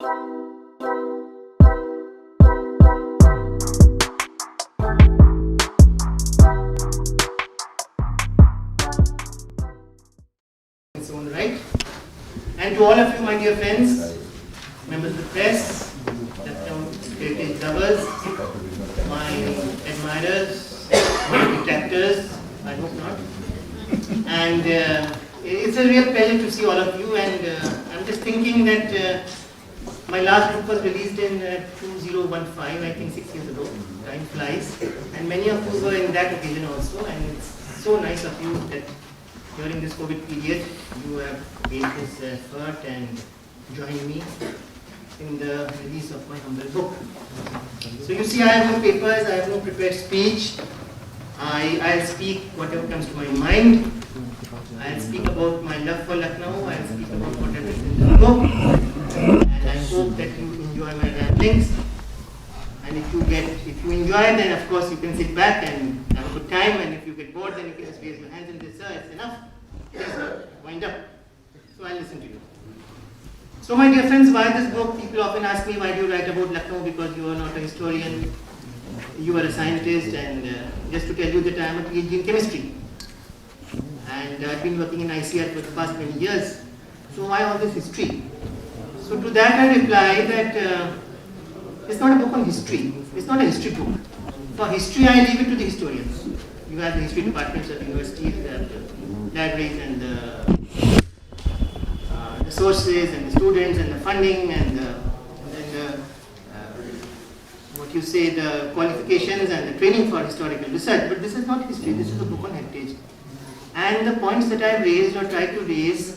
its own right. And to all of you, my dear friends, members of the press, Lucknow heritage lovers, my admirers, my detractors, I hope not. And it's a real pleasure to see all of you. And I'm just thinking that my last book was released in 2015, I think 6 years ago. Time flies. And many of you were in that occasion also. And it's so nice of you that during this COVID period, you have made this effort and joined me in the release of my humble book. So you see, I have no papers, I have no prepared speech. I'll speak whatever comes to my mind. I'll speak about my love for Lucknow. I'll speak about what I've written in the book. And I hope that you enjoy my ramblings. And if you enjoy, then of course you can sit back and have a good time. And if you get bored, then you can just raise your hands and say, sir, it's enough. Yes, sir, wind up. So I'll listen to you. So my dear friends, why this book? People often ask me, why do you write about Lucknow? Because you are not a historian, you are a scientist, and just to tell you that I am a PhD in chemistry. And I've been working in ICR for the past many years. So why all this history? So to that I reply that it's not a book on history. It's not a history book. For history, I leave it to the historians. You have the history departments of universities, you have the libraries and the sources and the students and the funding and then what you say, the qualifications and the training for historical research. But this is not history, this is a book on heritage. And the points that I've raised or tried to raise,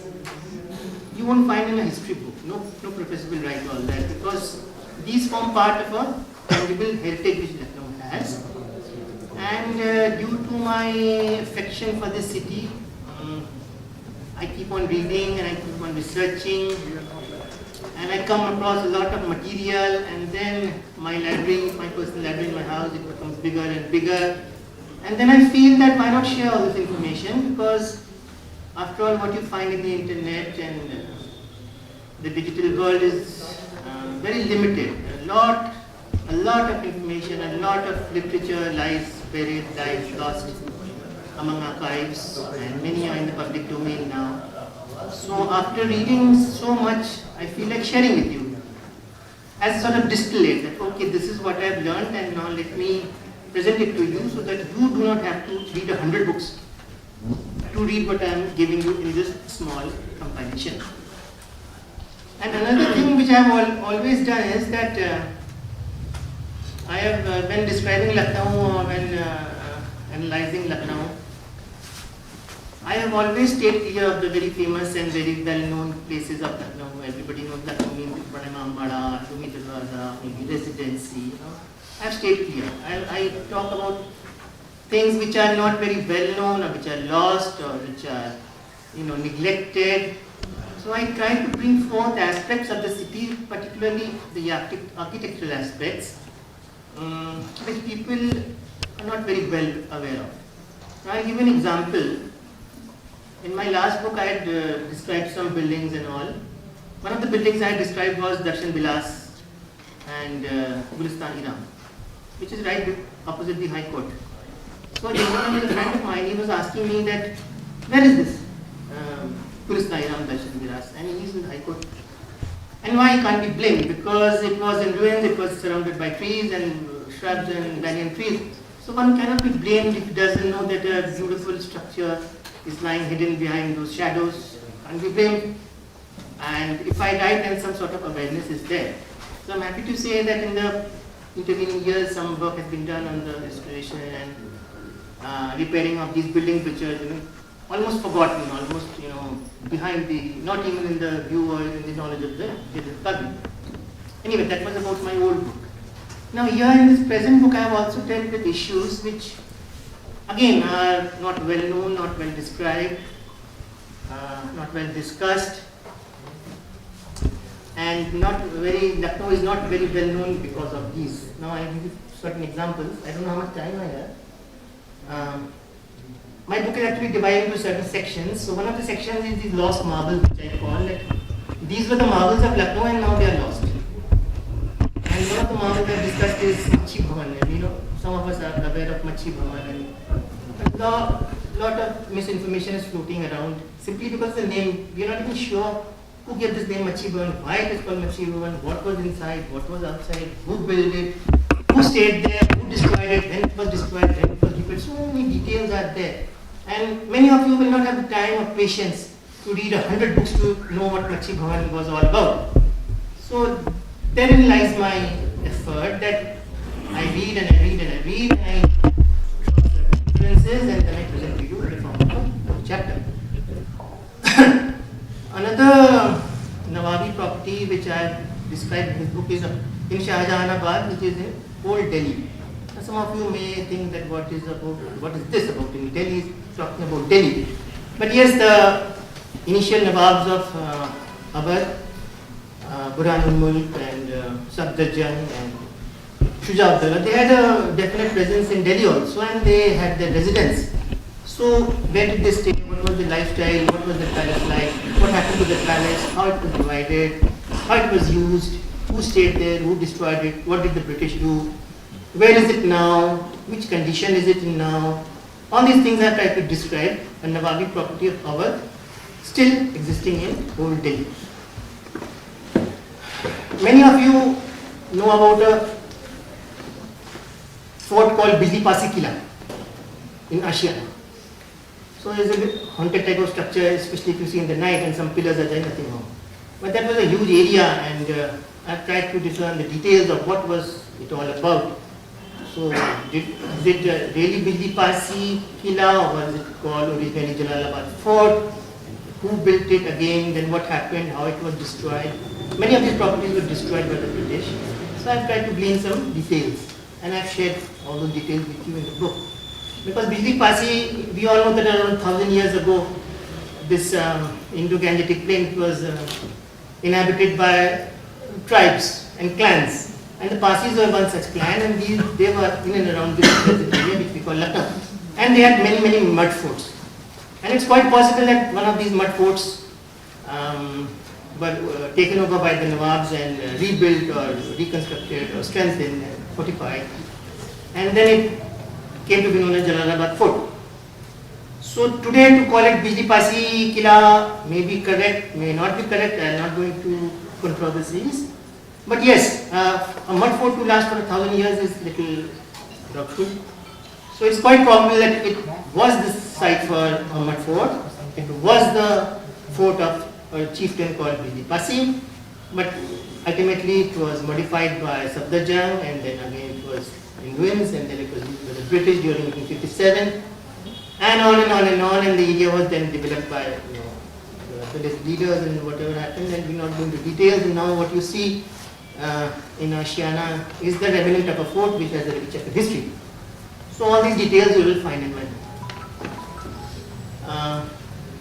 you won't find in a history book. No professor will write all that, because these form part of a tangible heritage which Lucknow has. And due to my affection for this city, I keep on reading and I keep on researching, and I come across a lot of material, and then my library, my personal library in my house, it becomes bigger and bigger. And then I feel that why not share all this information, because after all what you find in the internet and the digital world is very limited. A lot of information, a lot of literature lies buried, lies lost among archives, and many are in the public domain now. So after reading so much, I feel like sharing with you as a sort of distillate that, okay, this is what I've learned, and now let me present it to you so that you do not have to read 100 books to read what I'm giving you in this small compilation. And another thing which I have always done is that I have, when describing Lucknow or when analyzing Lucknow, I have always stayed clear of the very famous and very well-known places of Lucknow. Everybody knows Lucknow means Padamambada, Tumi Darwaza, maybe Residency. I have stayed clear. I talk about things which are not very well-known, or which are lost, or which are neglected. So I try to bring forth aspects of the city, particularly the architectural aspects, which people are not very well aware of. Now I'll give an example. In my last book I had described some buildings and all. One of the buildings I had described was Darshan Vilas and Gulistan Iram, which is right opposite the High Court. So a gentleman was a friend of mine, he was asking me that, where is this? Gulistan Iram, Darshan Vilas, and he is in the High Court. And why he can't be blamed? Because it was in ruins, it was surrounded by trees and shrubs and banyan trees. So one cannot be blamed if he doesn't know that a beautiful structure is lying hidden behind those shadows. Can't be blamed. And if I write, then some sort of awareness is there. So I'm happy to say that in the intervening years, some work has been done on the restoration and repairing of these buildings, which are almost forgotten, almost behind the, not even in the view or in the knowledge of the general public. Anyway, that was about my old book. Now here in this present book, I have also dealt with issues which again are not well known, not well described, not well discussed, and Lucknow is not very well known because of these. Now I give you certain examples. I don't know how much time I have. My book is actually divided into certain sections. So one of the sections is these lost marbles, which I call it. These were the marbles of Lucknow and now they are lost. lot of misinformation is floating around simply because the name, we are not even sure who gave this name Machi Bhavan, why it is called Machi Bhavan, what was inside, what was outside, who built it, who stayed there, who destroyed it, when it was destroyed, when it was rebuilt. So many details are there. And many of you will not have the time or patience to read 100 books to know what Machi Bhavan was all about. So therein lies my effort that I read and I read and I read and I draw certain differences and then I present to you in the form of a chapter. Another Nawabi property which I have described in his book is in Shahjahanabad, which is in Old Delhi. Now, some of you may think that what is this about in Delhi? Is talking about Delhi. But yes, the initial Nawabs of Awadh, Burhanul Mulk and Safdarjung and Shuja Abdullah, they had a definite presence in Delhi also and they had their residence. So where did they stay? What was the lifestyle? What was the palace like? What happened to the palace? How it was divided? How it was used? Who stayed there? Who destroyed it? What did the British do? Where is it now? Which condition is it in now? All these things I have tried to describe a Nawabi property of Awadh still existing in Old Delhi. Many of you know about a fort called Bijli Pasi Kila in Ashiana. So it's a bit haunted type of structure, especially if you see in the night and some pillars are there, nothing wrong. But that was a huge area and I've tried to discern the details of what was it all about. So is it really Bijli Pasi Kila or was it called originally Jalalabad Fort? Who built it again, then what happened, how it was destroyed. Many of these properties were destroyed by the British. So I've tried to glean some details and I've shared all those details with you in the book. Because Bijli Pasi, we all know that around 1,000 years ago, this Indo-Gangetic plain was inhabited by tribes and clans. And the Pasis were one such clan and they were in and around this area which we call Lucknow. And they had many mud forts. And it's quite possible that one of these mud forts were taken over by the Nawabs and rebuilt or reconstructed or strengthened and fortified. And then it came to be known as Jalalabad Fort. So today to call it Bijli Pasi Kila may be correct, may not be correct. I am not going to controversies. But yes, a mud fort to last for 1,000 years is little doubtful. So it's quite probable that it was the site for a mud fort. It was the fort of a chieftain called Bijli Pasi. But ultimately it was modified by Safdarjung and then again it was in ruins and then it was used by the British during 1857 and on and on and on, and the area was then developed by the leaders and whatever happened, and we're not going to details. And now what you see in Ashiana is the remnant of a fort which has a very checkered history. So all these details you will find in my book.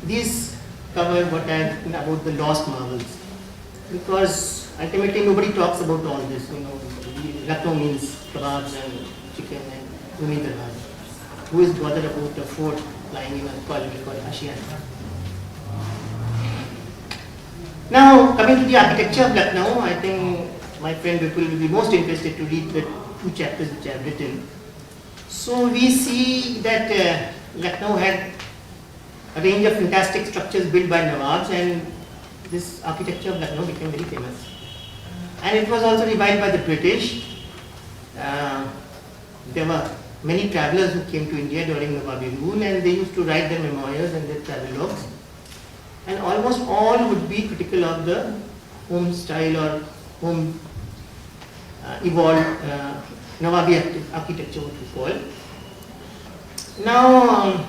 These cover what I have written about the lost marvels, because ultimately nobody talks about all this. Lucknow means kebabs and chicken and umi darwaza. Who is bothered about a fort lying in a colony called Ashiana? Now coming to the architecture of Lucknow, I think my friend Vipul will be most interested to read the 2 chapters which I have written. So we see that Lucknow had a range of fantastic structures built by Nawabs, and this architecture of Lucknow became very famous. And it was also revived by the British. There were many travelers who came to India during Nawabi rule, and they used to write their memoirs and their travel logs. And almost all would be critical of the home style or home evolved Nawabi architecture, what we call. Now,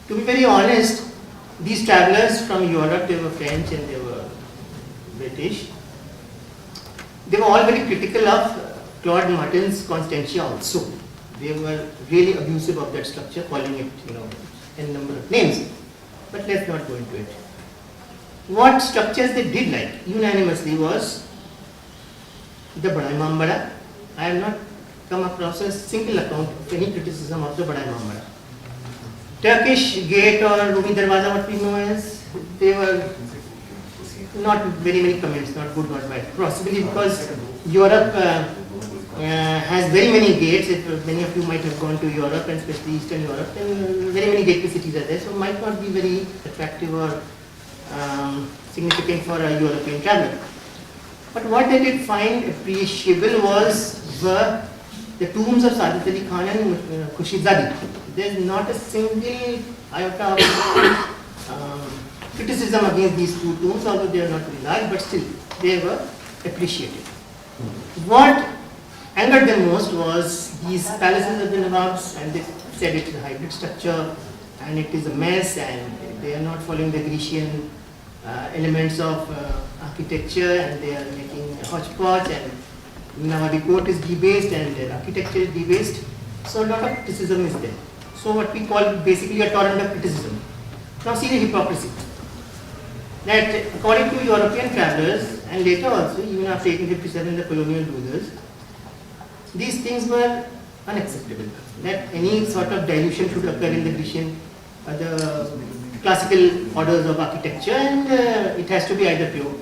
to be very honest, these travelers from Europe, they were French and they were British. They were all very critical of Claude Martin's Constantia also. They were really abusive of that structure, calling it, a number of names. But let's not go into it. What structures they did like unanimously was the Bada Imam Bada. I have not come across a single account of any criticism of the Bada Imam Bada. Turkish gate or Rumi Darwaza, what we know as, they were not very many comments, not good, not bad. Possibly because Europe has very many gates. If many of you might have gone to Europe, and especially Eastern Europe, then very many gateway cities are there, so might not be very attractive or significant for a European traveler. But what they did find appreciable were the tombs of Saadat Ali Khan and Khurshid. There is not a single iota of criticism against these two tombs, although they are not very large, but still they were appreciated. What angered them most was these palaces of the Nawabs, and they said it is a hybrid structure and it is a mess, and they are not following the Grecian elements of architecture, and they are making a hodgepodge, and Nawabi court is debased and their architecture is debased. So a lot of criticism is there. So what we call basically a torrent of criticism. Now see the hypocrisy. That according to European travelers, and later also, even after 1857, the colonial rulers, these things were unacceptable. That any sort of dilution should occur in the Grecian, the classical orders of architecture, and it has to be either pure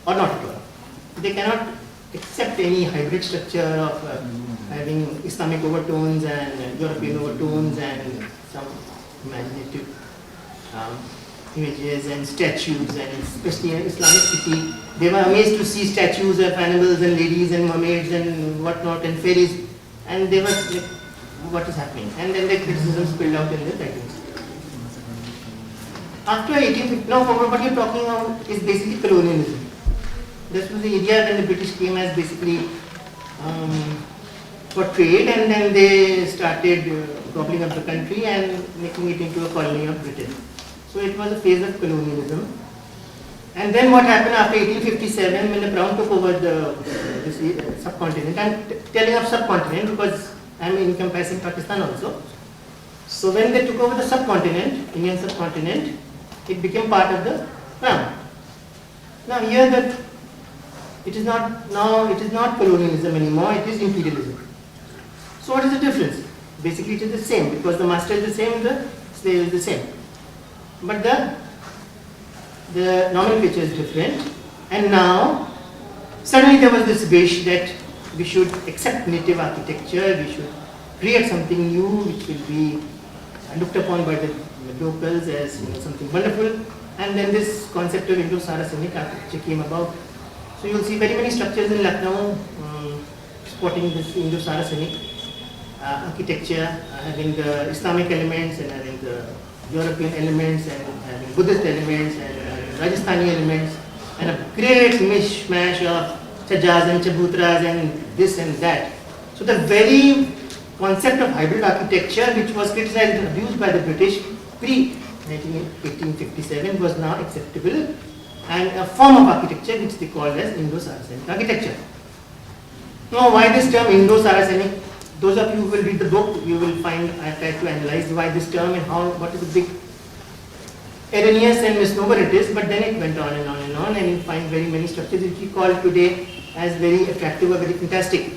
or not at all. They cannot accept any hybrid structure of having Islamic overtones and European overtones and some imaginative images and statues, and especially in Islamic city, they were amazed to see statues of animals and ladies and mermaids and whatnot and fairies, and they were like, what is happening? And then the criticism spilled out in the writings. After 1850, now what you're talking about is basically colonialism. This was the area when the British came as basically for trade, and then they started gobbling up the country and making it into a colony of Britain. So it was a phase of colonialism. And then what happened after 1857 when the Crown took over the subcontinent? I'm telling of subcontinent because I'm encompassing Pakistan also. So when they took over the subcontinent, Indian subcontinent, it became part of the Crown. Now here that it is not colonialism anymore, it is imperialism. So what is the difference? Basically it is the same, because the master is the same, the slave is the same. But the nomenclature is different, and now suddenly there was this wish that we should accept native architecture, we should create something new which will be looked upon by the locals as something wonderful, and then this concept of Indo-Saracenic architecture came about. So you will see very many structures in Lucknow supporting this Indo-Saracenic architecture, having the Islamic elements and having the European elements and having Buddhist elements and Rajasthani elements, and a great mishmash of chajjas and chabutras and this and that. So the very concept of hybrid architecture, which was criticized and abused by the British pre-1857, was now acceptable, and a form of architecture which they called as Indo-Saracenic architecture. Now why this term Indo-Saracenic? Those of you who will read the book, you will find I tried to analyze why this term and what is the big erroneous and misnomer it is, but then it went on and on and on, and you find very many structures which we call today as very attractive or very fantastic.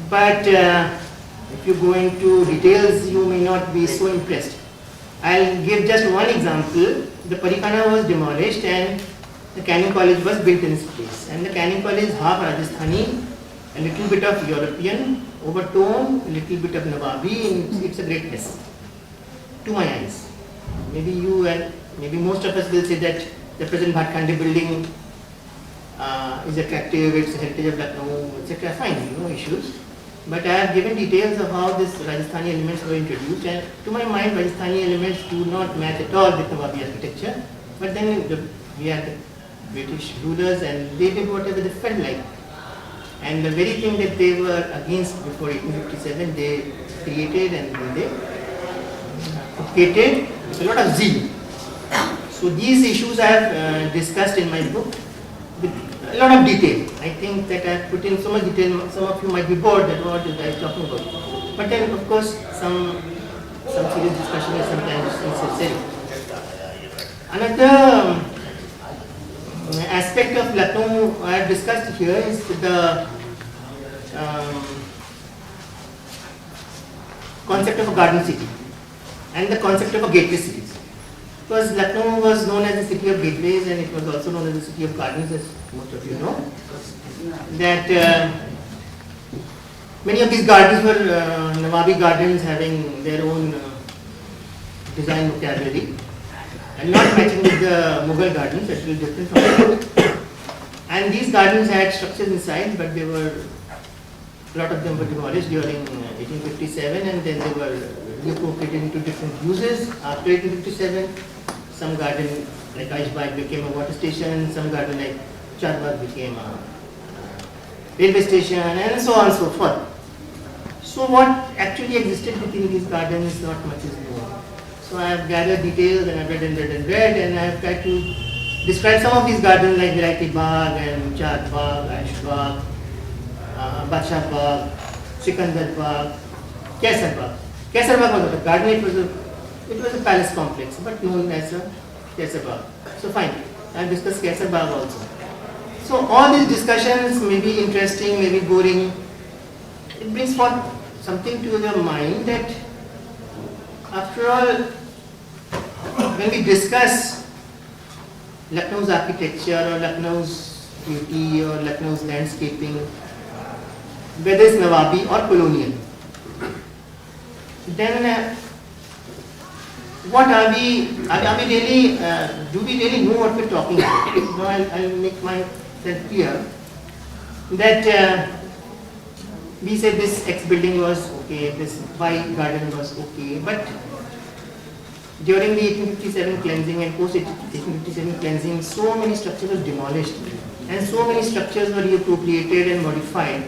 But if you go into details, you may not be so impressed. I'll give just one example. The Parikhana was demolished and the Canning College was built in its place. And the Canning College is half Rajasthani, a little bit of European overtone, a little bit of Nawabi, and it's a great mess to my eyes. Maybe you and maybe most of us will say that the present Bhatkhande building is attractive, it's a heritage of Lucknow, etc. Fine, no issues. But I have given details of how these Rajasthani elements were introduced, and to my mind Rajasthani elements do not match at all with Nawabi architecture. But then we had the British rulers and they did whatever they felt like. And the very thing that they were against before 1857, they created and they propagated with a lot of zeal. So these issues I have discussed in my book with a lot of detail. I think that I have put in so much detail, some of you might be bored that what is I talking about. But then of course some serious discussion is sometimes necessary. Another aspect of Lucknow I have discussed here is the concept of a garden city and the concept of a gateway city. Because Lucknow was known as the city of gateways and it was also known as the city of gardens, as most of you know. That Many of these gardens were Nawabi gardens having their own design vocabulary and not matching with the Mughal gardens, actually different from that. And these gardens had structures inside, but they were, a lot of them were demolished during 1857 and then they were reappropriated into different uses after 1857. Some garden like Aishbagh became a water station, some garden like Charbagh became a railway station, and so on and so forth. So what actually existed within these gardens, not much is known. So I have gathered details and I have read and read and read, and I have tried to describe some of these gardens like Variety Bagh and Chad Bagh, Aishbagh, Badshah Bagh, Sikandar Bagh, Kaisar Bagh. Kaisar Bagh was not a garden, it was a palace complex, but known as a Kaisar Bagh. So fine, I have discussed Kaisar Bagh also. So all these discussions may be interesting, may be boring. It brings forth something to your mind that after all, when we discuss Lucknow's architecture or Lucknow's beauty or Lucknow's landscaping, whether it's Nawabi or colonial, then what are we really, do we really know what we're talking about? So I'll make myself clear that we said this X building was okay, this Y garden was okay, but during the 1857 cleansing and post 1857 cleansing, so many structures were demolished and so many structures were reappropriated and modified.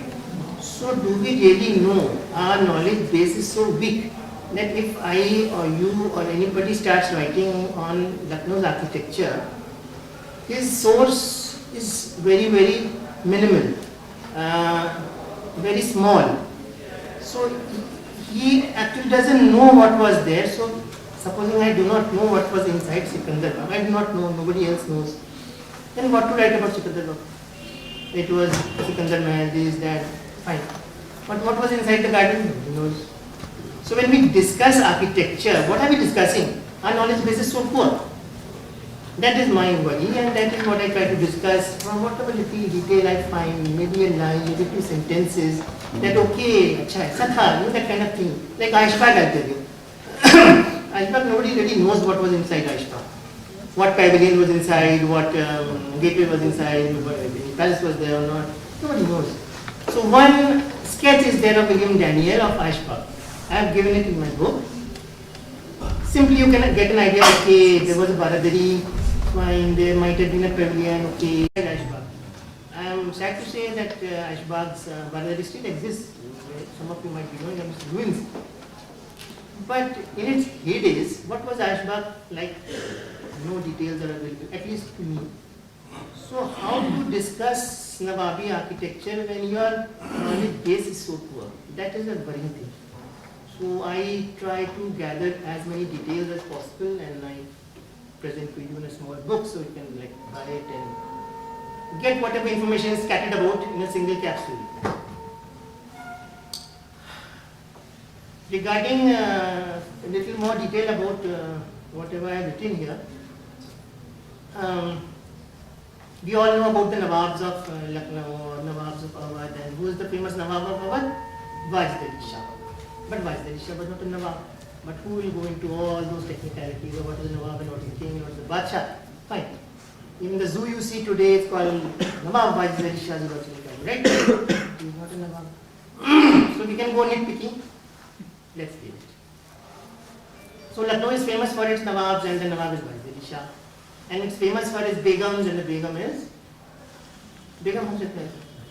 So do we really know? Our knowledge base is so weak that if I or you or anybody starts writing on Lucknow's architecture, his source is very, very minimal, very small. So he actually doesn't know what was there. So supposing I do not know what was inside Sikandar Bagh, I do not know, nobody else knows, then what to write about Sikandar Bagh? It was Sikandar Mahal, this, that, fine. But what was inside the garden? Nobody knows. So when we discuss architecture, what are we discussing? Our knowledge base is so poor. That is my worry, and that is what I try to discuss from whatever little detail I find, maybe a line, maybe two sentences, that okay, acha, aisa tha, you know, that kind of thing. Like Aishbagh, I'll tell you. Aishbagh, nobody really knows what was inside Aishbagh. What pavilion was inside, what gateway was inside, whether the palace was there or not. Nobody knows. So one sketch is there of William Daniel of Aishbagh. I have given it in my book. Simply you can get an idea, okay, there was a baradari, fine, there might have been a pavilion, okay, Aishbagh. I am sad to say that Aishbagh's baradari still exists. Some of you might be knowing of its ruins. But in its heydays, what was Aishbagh like? No details are available, at least to me. So how to discuss Nawabi architecture when your knowledge base is so poor? That is a worrying thing. So I try to gather as many details as possible and I present to you in a small book so you can like buy it and get whatever information is scattered about in a single capsule. Regarding a little more detail about whatever I have written here, we all know about the Nawabs of Lucknow, Nawabs of Awadh, and who is the famous Nawab of Awadh? Wajid Ali Shah. But Wajid Ali Shah was not a Nawab. But who will go into all those technicalities of what is a Nawab and what is a king and what is a Badshah? Fine. Even the zoo you see today is called Nawab Wajid Ali Shah, right? He is not a Nawab. So we can go nitpicking. Let's leave it. So Lucknow is famous for its Nawabs and the Nawab is Wajid Ali Shah. And it's famous for its Begums and the Begum is Begum Hamsat Mahal.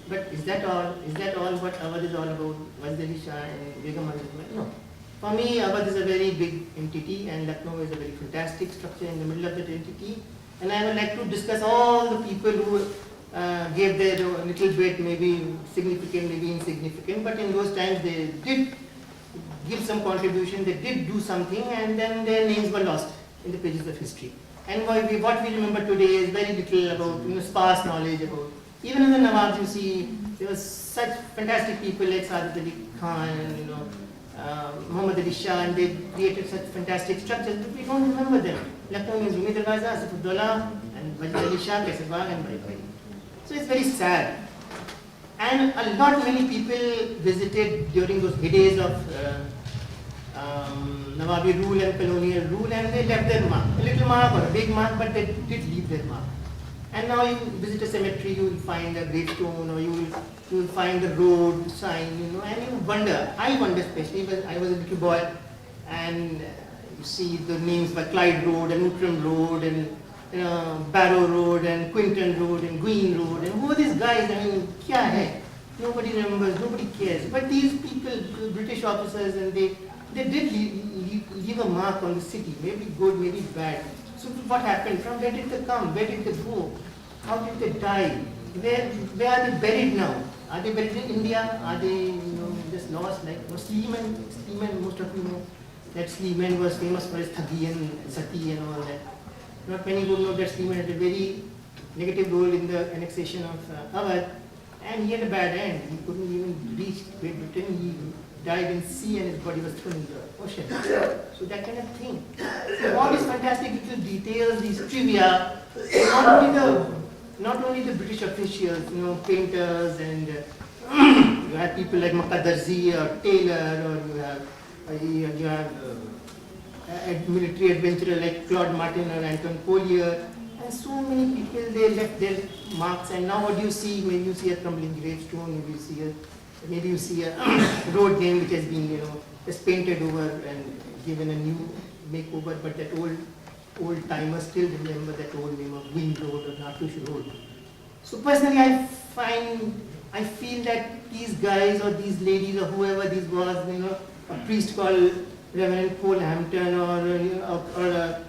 But is that all? Is that all what Awadh is all about? Wajid Ali Shah and Begum Hamsat Mahal? No. For me, Awadh is a very big entity and Lucknow is a very fantastic structure in the middle of that entity. And I would like to discuss all the people who gave their little bit, maybe significant, maybe insignificant, but in those times they did give some contribution, they did do something, and then their names were lost in the pages of history. And what we remember today is very little about, sparse knowledge about. Even in the Nawabs, you see, there were such fantastic people like Saadat Ali Khan, Muhammad Ali Shah, and they created such fantastic structures, but we don't remember them. Lucknow means Rumi Darwaza, Asifullah, and Wajid Ali Shah, Kaisar Bagh, and Bhai Bhai. So it's very sad. And a lot many people visited during those heydays of Nawabi rule and colonial rule, and they left their mark, a little mark or a big mark, but they did leave their mark. And now you visit a cemetery, you will find a gravestone, or you will find a road sign, and you wonder. I wonder especially when I was a little boy, and you see the names like Clyde Road and Outram Road and Barrow Road and Quinton Road and Green Road, and who are these guys? I mean, kya hai? Nobody remembers, nobody cares. But these people, British officers, and they did leave a mark on the city, maybe good, maybe bad. So what happened? From where did they come? Where did they go? How did they die? Where are they buried now? Are they buried in India? Are they just lost? Like Sleeman, most of you know that Sleeman was famous for his thagi and sati and all that. Not many would know that Sleeman had a very negative role in the annexation of Awadh, and he had a bad end. He couldn't even reach Great Britain. He died in sea and his body was thrown in the ocean. So that kind of thing. So all these fantastic little details, these trivia, not only the British officials, painters, and you have people like Makadarzi or Taylor, or you have military adventurer like Claude Martin or Anton Collier, and so many people, they left their marks. And now what do you see? Maybe you see a crumbling gravestone, maybe you see a road name which has been just painted over and given a new makeover, but that old timers still remember that old name of Wing Road or Natush Road. So personally I feel that these guys or these ladies or whoever this was, a priest called Reverend Paul Hampton or a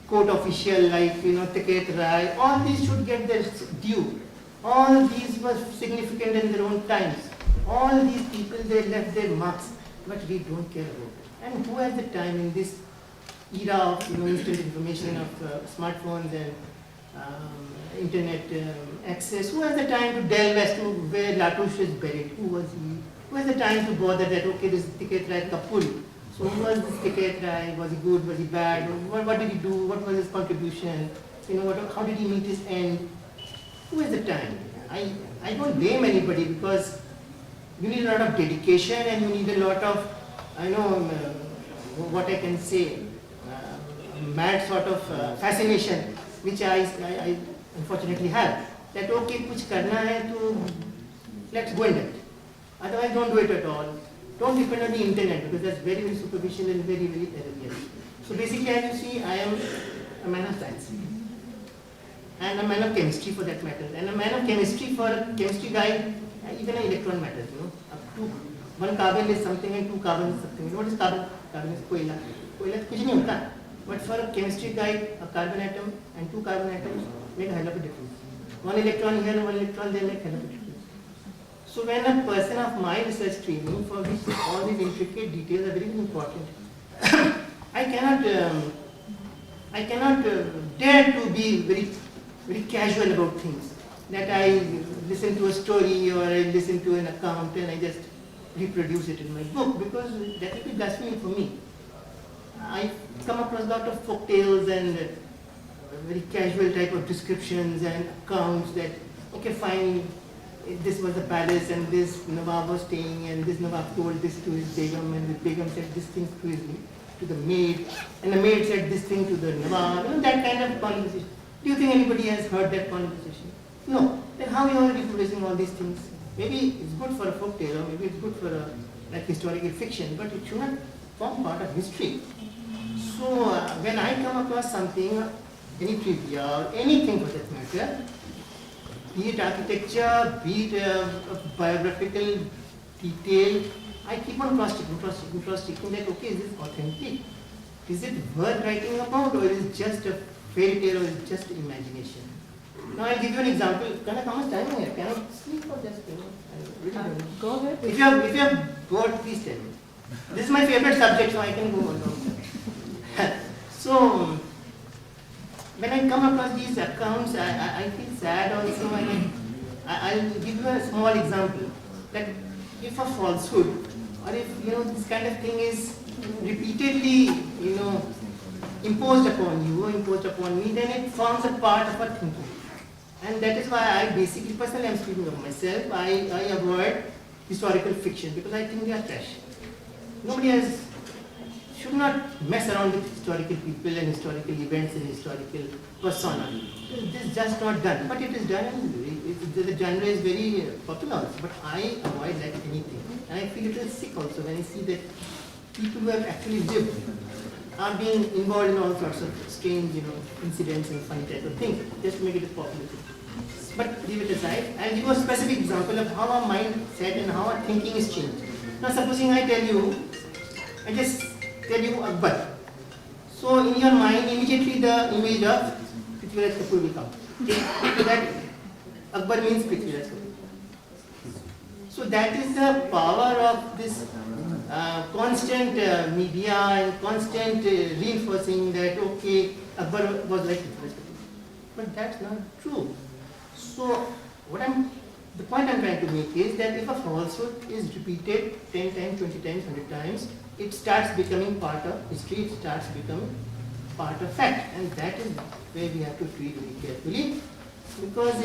court official like Tiket Rai, all these should get their due. All these were significant in their own times. All these people, they left their marks, but we don't care about it. And who has the time in this era of instant information, of smartphones and internet access? Who has the time to delve as to where Latouche is buried? Who was he? Who has the time to bother that, okay, this is Tiket Rai Kapul. So who was this Tiket Rai? Was he good? Was he bad? What did he do? What was his contribution? How did he meet his end? Who has the time? I don't blame anybody, because you need a lot of dedication and you need a lot of, what I can say, mad sort of fascination, which I unfortunately have. That okay, kuch karna hai, to let's go in it. Otherwise, don't do it at all. Don't depend on the internet, because that's very, very superficial and very, very erroneous. So basically, as you see, I am a man of science. And a man of chemistry for that matter. And a man of chemistry, for a chemistry guy, even an electron matters, One carbon is something and two carbon is something. What is carbon? Carbon is koila. Koila kuch nahi hota. But for a chemistry guy, a carbon atom and two carbon atoms make a hell of a difference. One electron here and one electron there make a hell of a difference. So when a person of my research training, for which all these intricate details are very important, I cannot dare to be very, very casual about things. That I listen to a story or I listen to an account and I just reproduce it in my book, because that will be blasphemy for me. I come across a lot of folk tales and very casual type of descriptions and accounts that, okay, fine, this was the palace and this Nawab was staying and this Nawab told this to his Begum and the Begum said this thing to the maid and the maid said this thing to the Nawab, that kind of conversation. Do you think anybody has heard that conversation? No. Then how you are reproducing all these things? Maybe it's good for a folk tale or maybe it's good for a historical fiction, but it should not form part of history. So when I come across something, any trivia or anything for that matter, be it architecture, be it a biographical detail, I keep on cross-checking that, okay, is this authentic? Is it worth writing about, or is it just a fairy tale, or is it just imagination? Now I'll give you an example. How much time here? Can I speak for just go ahead. If you are bored, please tell me. This is my favorite subject, so I can go on. So when I come across these accounts, I feel sad also. I'll give you a small example. That if a falsehood, or if this kind of thing is repeatedly imposed upon you or imposed upon me, then it forms a part of our thinking. And that is why I basically, personally I'm speaking of myself, I avoid historical fiction because I think they are trash. Nobody should not mess around with historical people and historical events and historical persona. This is just not done, but it is done and the genre is very popular also. But I avoid that anything. And I feel a little sick also when I see that people who have actually lived are being involved in all sorts of strange, incidents and funny type of things, just to make it a popular thing. But leave it aside, I'll give you a specific example of how our mindset and how our thinking is changed. Now supposing I just tell you Akbar. So in your mind, immediately the image of Prithviraj Kapoor will come. So that Akbar means Prithviraj Kapoor. So that is the power of this constant media and constant reinforcing that, okay, Akbar was like Prithviraj Kapoor. But that's not true. So the point I'm trying to make is that if a falsehood is repeated 10 times, 20 times, 100 times, it starts becoming part of history, it starts becoming part of fact. And that is where we have to treat very carefully, because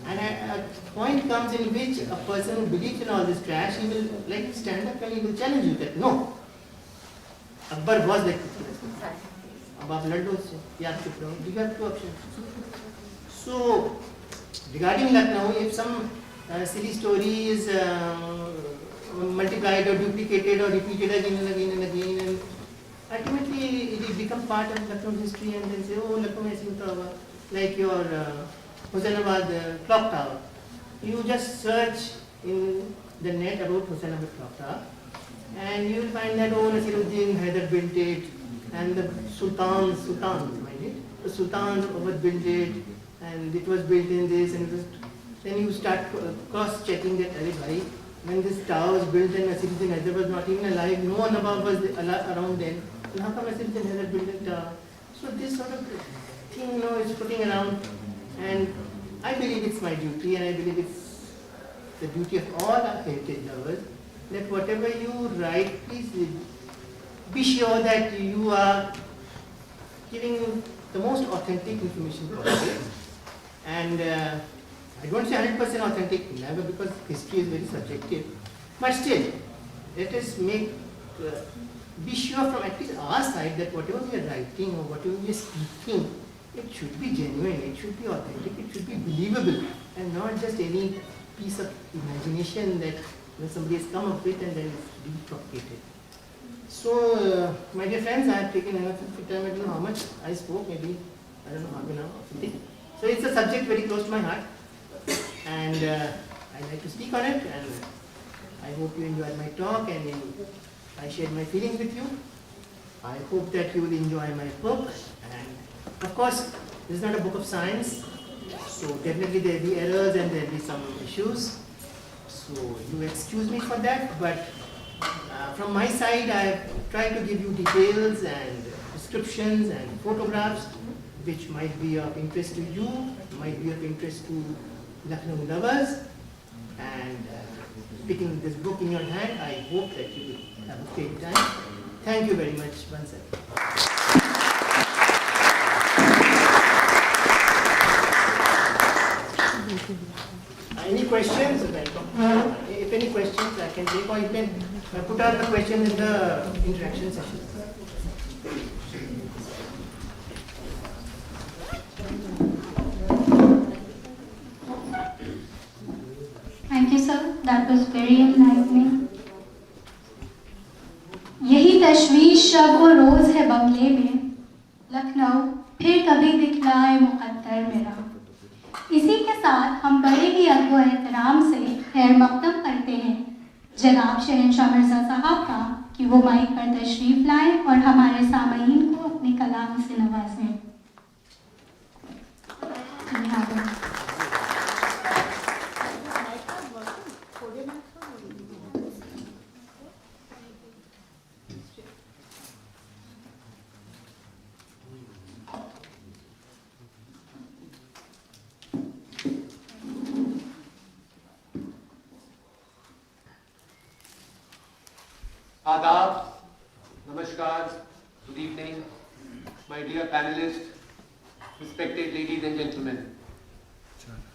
a point comes in which a person who believes in all this trash, he will like stand up and he will challenge you that no, Akbar was like this. अब आप लड़ लो उससे या आप चुप रहो. You have two options. So regarding Lucknow, if some silly story is multiplied or duplicated or repeated again and again and again, and ultimately it will become part of Lucknow history, and then say, oh, Lucknow में ऐसे होता होगा, like your Hossainabad clock tower. You just search in the net about Hossainabad clock tower, and you will find that, oh, Nasiruddin Hyder built it, and the sultans, mind it, the sultans built it, and it was built in this, and it was, then you start cross-checking that, when this tower was built and Nasiruddin Hyder was not even alive, no one above was around then, and how come Nasiruddin Hyder built the tower? So this sort of thing, is putting around, and I believe it's my duty, and I believe it's the duty of all our heritage lovers, that whatever you write, please be sure that you are giving the most authentic information possible. And I don't say 100% authentic, never, because history is very subjective. But still, let us be sure from at least our side that whatever we are writing or whatever we are speaking, it should be genuine, it should be authentic, it should be believable, and not just any piece of imagination that somebody has come up with and then it's being propagated. So, my dear friends, I have taken enough of your time. I don't know how much I spoke, maybe, I don't know, half an hour or something. So, it's a subject very close to my heart, and I like to speak on it, and I hope you enjoyed my talk and I shared my feelings with you. I hope that you will enjoy my book, and of course, this is not a book of science, so definitely there will be errors and there will be some issues. So, you excuse me for that, but from my side, I have tried to give you details and descriptions and photographs which might be of interest to you, might be of interest to Lucknow lovers. And picking this book in your hand, I hope that you will have a great time. Thank you very much once again. Any questions? If any questions, I can take, or you can put out the questions in the interaction session. Thank you, sir. That was very enlightening. यही तशवीश शब व रोज है बंगले में, लखनऊ फिर कभी दिखलाए मुकद्दर मेरा। इसी के साथ हम बड़े ही अदब व एहतराम से खैर मकदम करते हैं जनाब शहंशाह मिर्ज़ा साहब का कि वो माइक पर तशरीफ़ लाएं और हमारे सामईन को अपने कलाम से नवाजें। Adab, Namaskar, good evening, my dear panelists, respected ladies and gentlemen.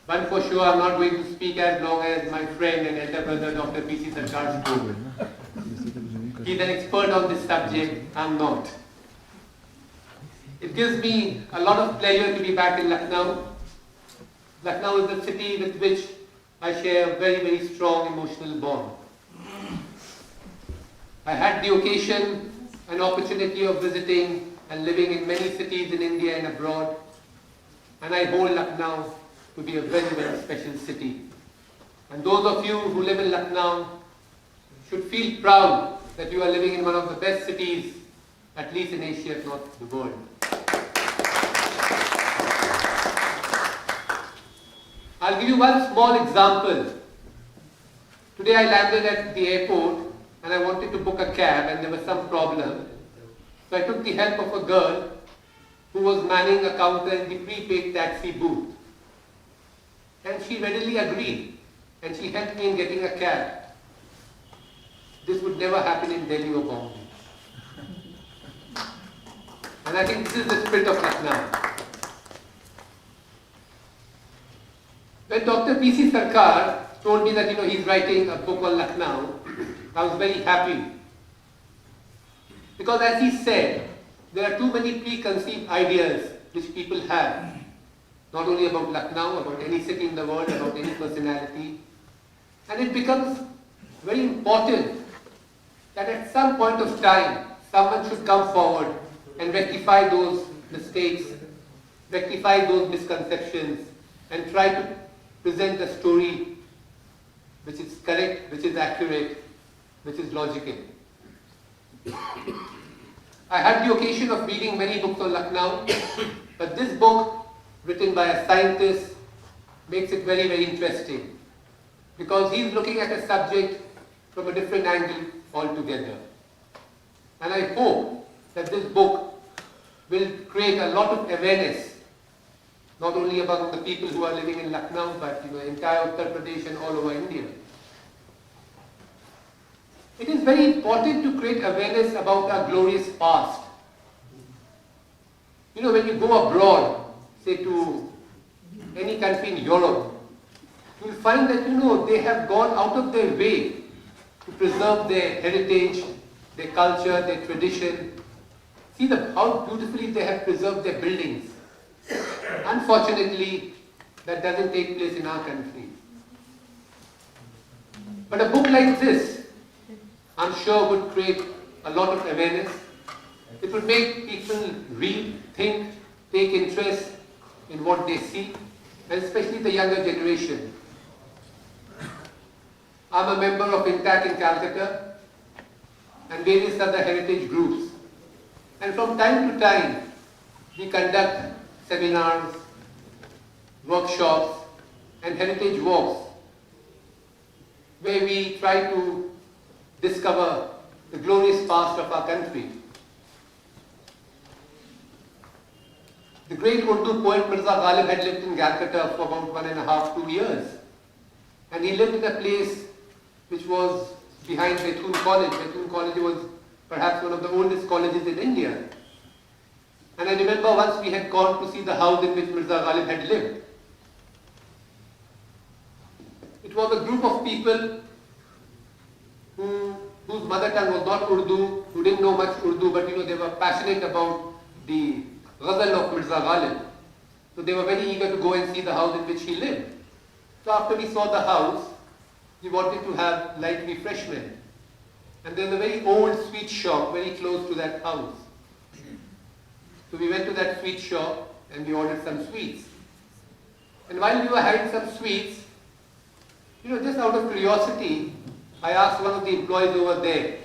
But for sure, I'm not going to speak as long as my friend and elder brother, Dr. PC Sarkar spoke. He's an expert on this subject, I'm not. It gives me a lot of pleasure to be back in Lucknow. Lucknow is a city with which I share a very, very strong emotional bond. I had the occasion and opportunity of visiting and living in many cities in India and abroad, and I hold Lucknow to be a very, very special city. And those of you who live in Lucknow should feel proud that you are living in one of the best cities, at least in Asia, if not the world. I'll give you one small example. Today I landed at the airport and I wanted to book a cab and there was some problem. So I took the help of a girl who was manning a counter in the prepaid taxi booth. And she readily agreed and she helped me in getting a cab. This would never happen in Delhi or Bombay. And I think this is the spirit of Lucknow. When Dr. PC Sarkar told me that he's writing a book on Lucknow, I was very happy. Because as he said, there are too many preconceived ideas which people have. Not only about Lucknow, about any city in the world, about any personality. And it becomes very important that at some point of time, someone should come forward and rectify those mistakes, rectify those misconceptions, and try to present a story which is correct, which is accurate, which is logical. I had the occasion of reading many books on Lucknow, but this book, written by a scientist, makes it very, very interesting because he's looking at a subject from a different angle altogether. And I hope that this book will create a lot of awareness, not only among the people who are living in Lucknow, but entire Uttar Pradesh and all over India. It is very important to create awareness about our glorious past. When you go abroad, say to any country in Europe, you will find that they have gone out of their way to preserve their heritage, their culture, their tradition. See how beautifully they have preserved their buildings. Unfortunately, that doesn't take place in our country. But a book like this, I'm sure, would create a lot of awareness. It would make people read, think, take interest in what they see, and especially the younger generation. I'm a member of INTAC in Calcutta and various other heritage groups. And from time to time, we conduct seminars, workshops, and heritage walks where we try to discover the glorious past of our country. The great Urdu poet Mirza Ghalib had lived in Calcutta for about 1.5 to 2 years. And he lived in a place which was behind Bethune College. Bethune College was perhaps one of the oldest colleges in India. And I remember once we had gone to see the house in which Mirza Ghalib had lived. It was a group of people whose mother tongue was not Urdu, who didn't know much Urdu, but they were passionate about the ghazal of Mirza Ghalib. So they were very eager to go and see the house in which he lived. So after we saw the house, we wanted to have light refreshment. And there's a very old sweet shop very close to that house. So we went to that sweet shop and we ordered some sweets. And while we were having some sweets, just out of curiosity, I asked one of the employees over there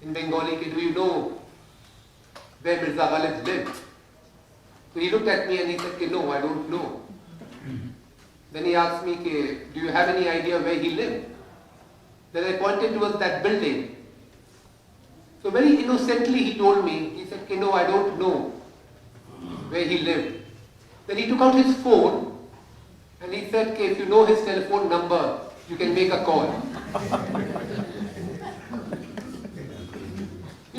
in Bengali, do you know where Mirza Ghalib lived? So he looked at me and he said, no, I don't know. Then he asked me, do you have any idea where he lived? Then I pointed towards that building. So very innocently he told me, he said, no, I don't know where he lived. Then he took out his phone and he said, if you know his telephone number, you can make a call.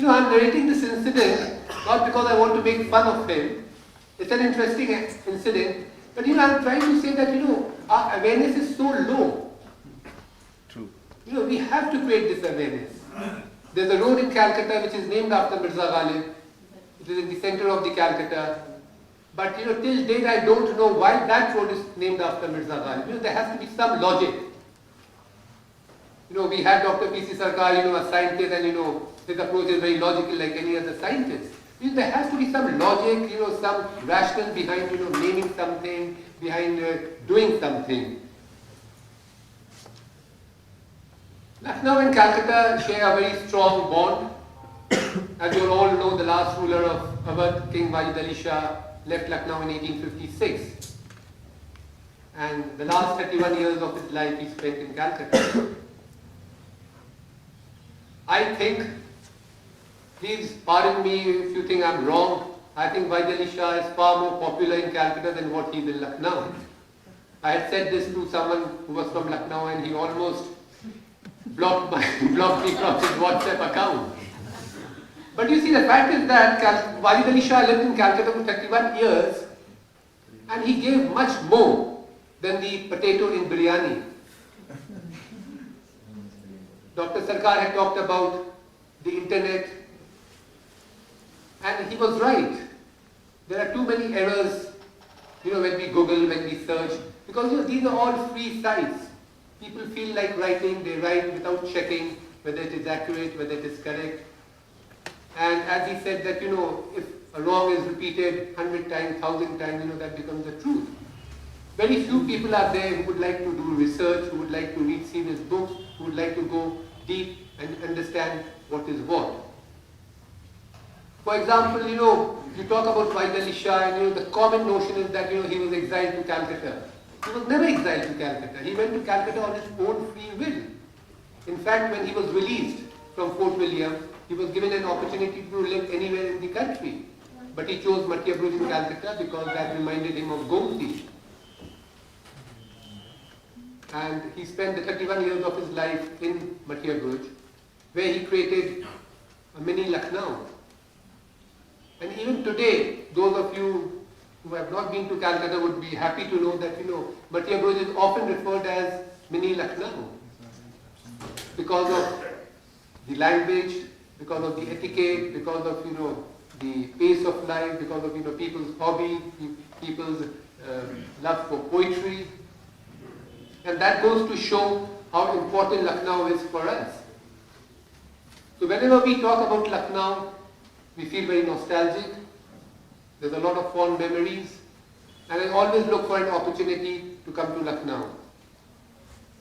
I'm narrating this incident not because I want to make fun of him, It's an interesting incident, but I'm trying to say that our awareness is so low. True. We have to create this awareness. There's a road in Calcutta which is named after Mirza Ghalib. It is in the center of the Calcutta. But till date I don't know why that road is named after Mirza Ghalib. There has to be some logic. We had Dr. PC Sarkar, a scientist, and his approach is very logical like any other scientist. There has to be some logic, some rationale behind, naming something, behind doing something. Lucknow and Calcutta share a very strong bond. As you all know, the last ruler of Awadh, King Wajid Ali Shah, left Lucknow in 1856. And the last 31 years of his life he spent in Calcutta. I think, please pardon me if you think I'm wrong, I think Wajid Ali Shah is far more popular in Calcutta than what he is in Lucknow. I had said this to someone who was from Lucknow and he almost blocked me from his WhatsApp account. But you see, the fact is that Wajid Ali Shah lived in Calcutta for 31 years and he gave much more than the potato in biryani. Dr. Sarkar had talked about the internet and he was right. There are too many errors, when we Google, when we search, because these are all free sites. People feel like writing, they write without checking whether it is accurate, whether it is correct. And as he said that, if a wrong is repeated 100 times, 1,000 times, that becomes the truth. Very few people are there who would like to do research, who would like to read serious books, who would like to go deep and understand what is what. For example, you talk about Wajid Ali Shah and the common notion is that he was exiled to Calcutta. He was never exiled to Calcutta. He went to Calcutta on his own free will. In fact, when he was released from Fort William, he was given an opportunity to live anywhere in the country. But he chose Mathiya Bruj in Calcutta because that reminded him of Gomti. And he spent the 31 years of his life in Mathiya Bruj, where he created a mini Lucknow. And even today, those of you who have not been to Calcutta would be happy to know that, Mathiya Bruj is often referred as mini Lucknow because of the language, because of the etiquette, because of, the pace of life, because of, people's hobby, people's love for poetry. And that goes to show how important Lucknow is for us. So whenever we talk about Lucknow, we feel very nostalgic. There's a lot of fond memories. And I always look for an opportunity to come to Lucknow.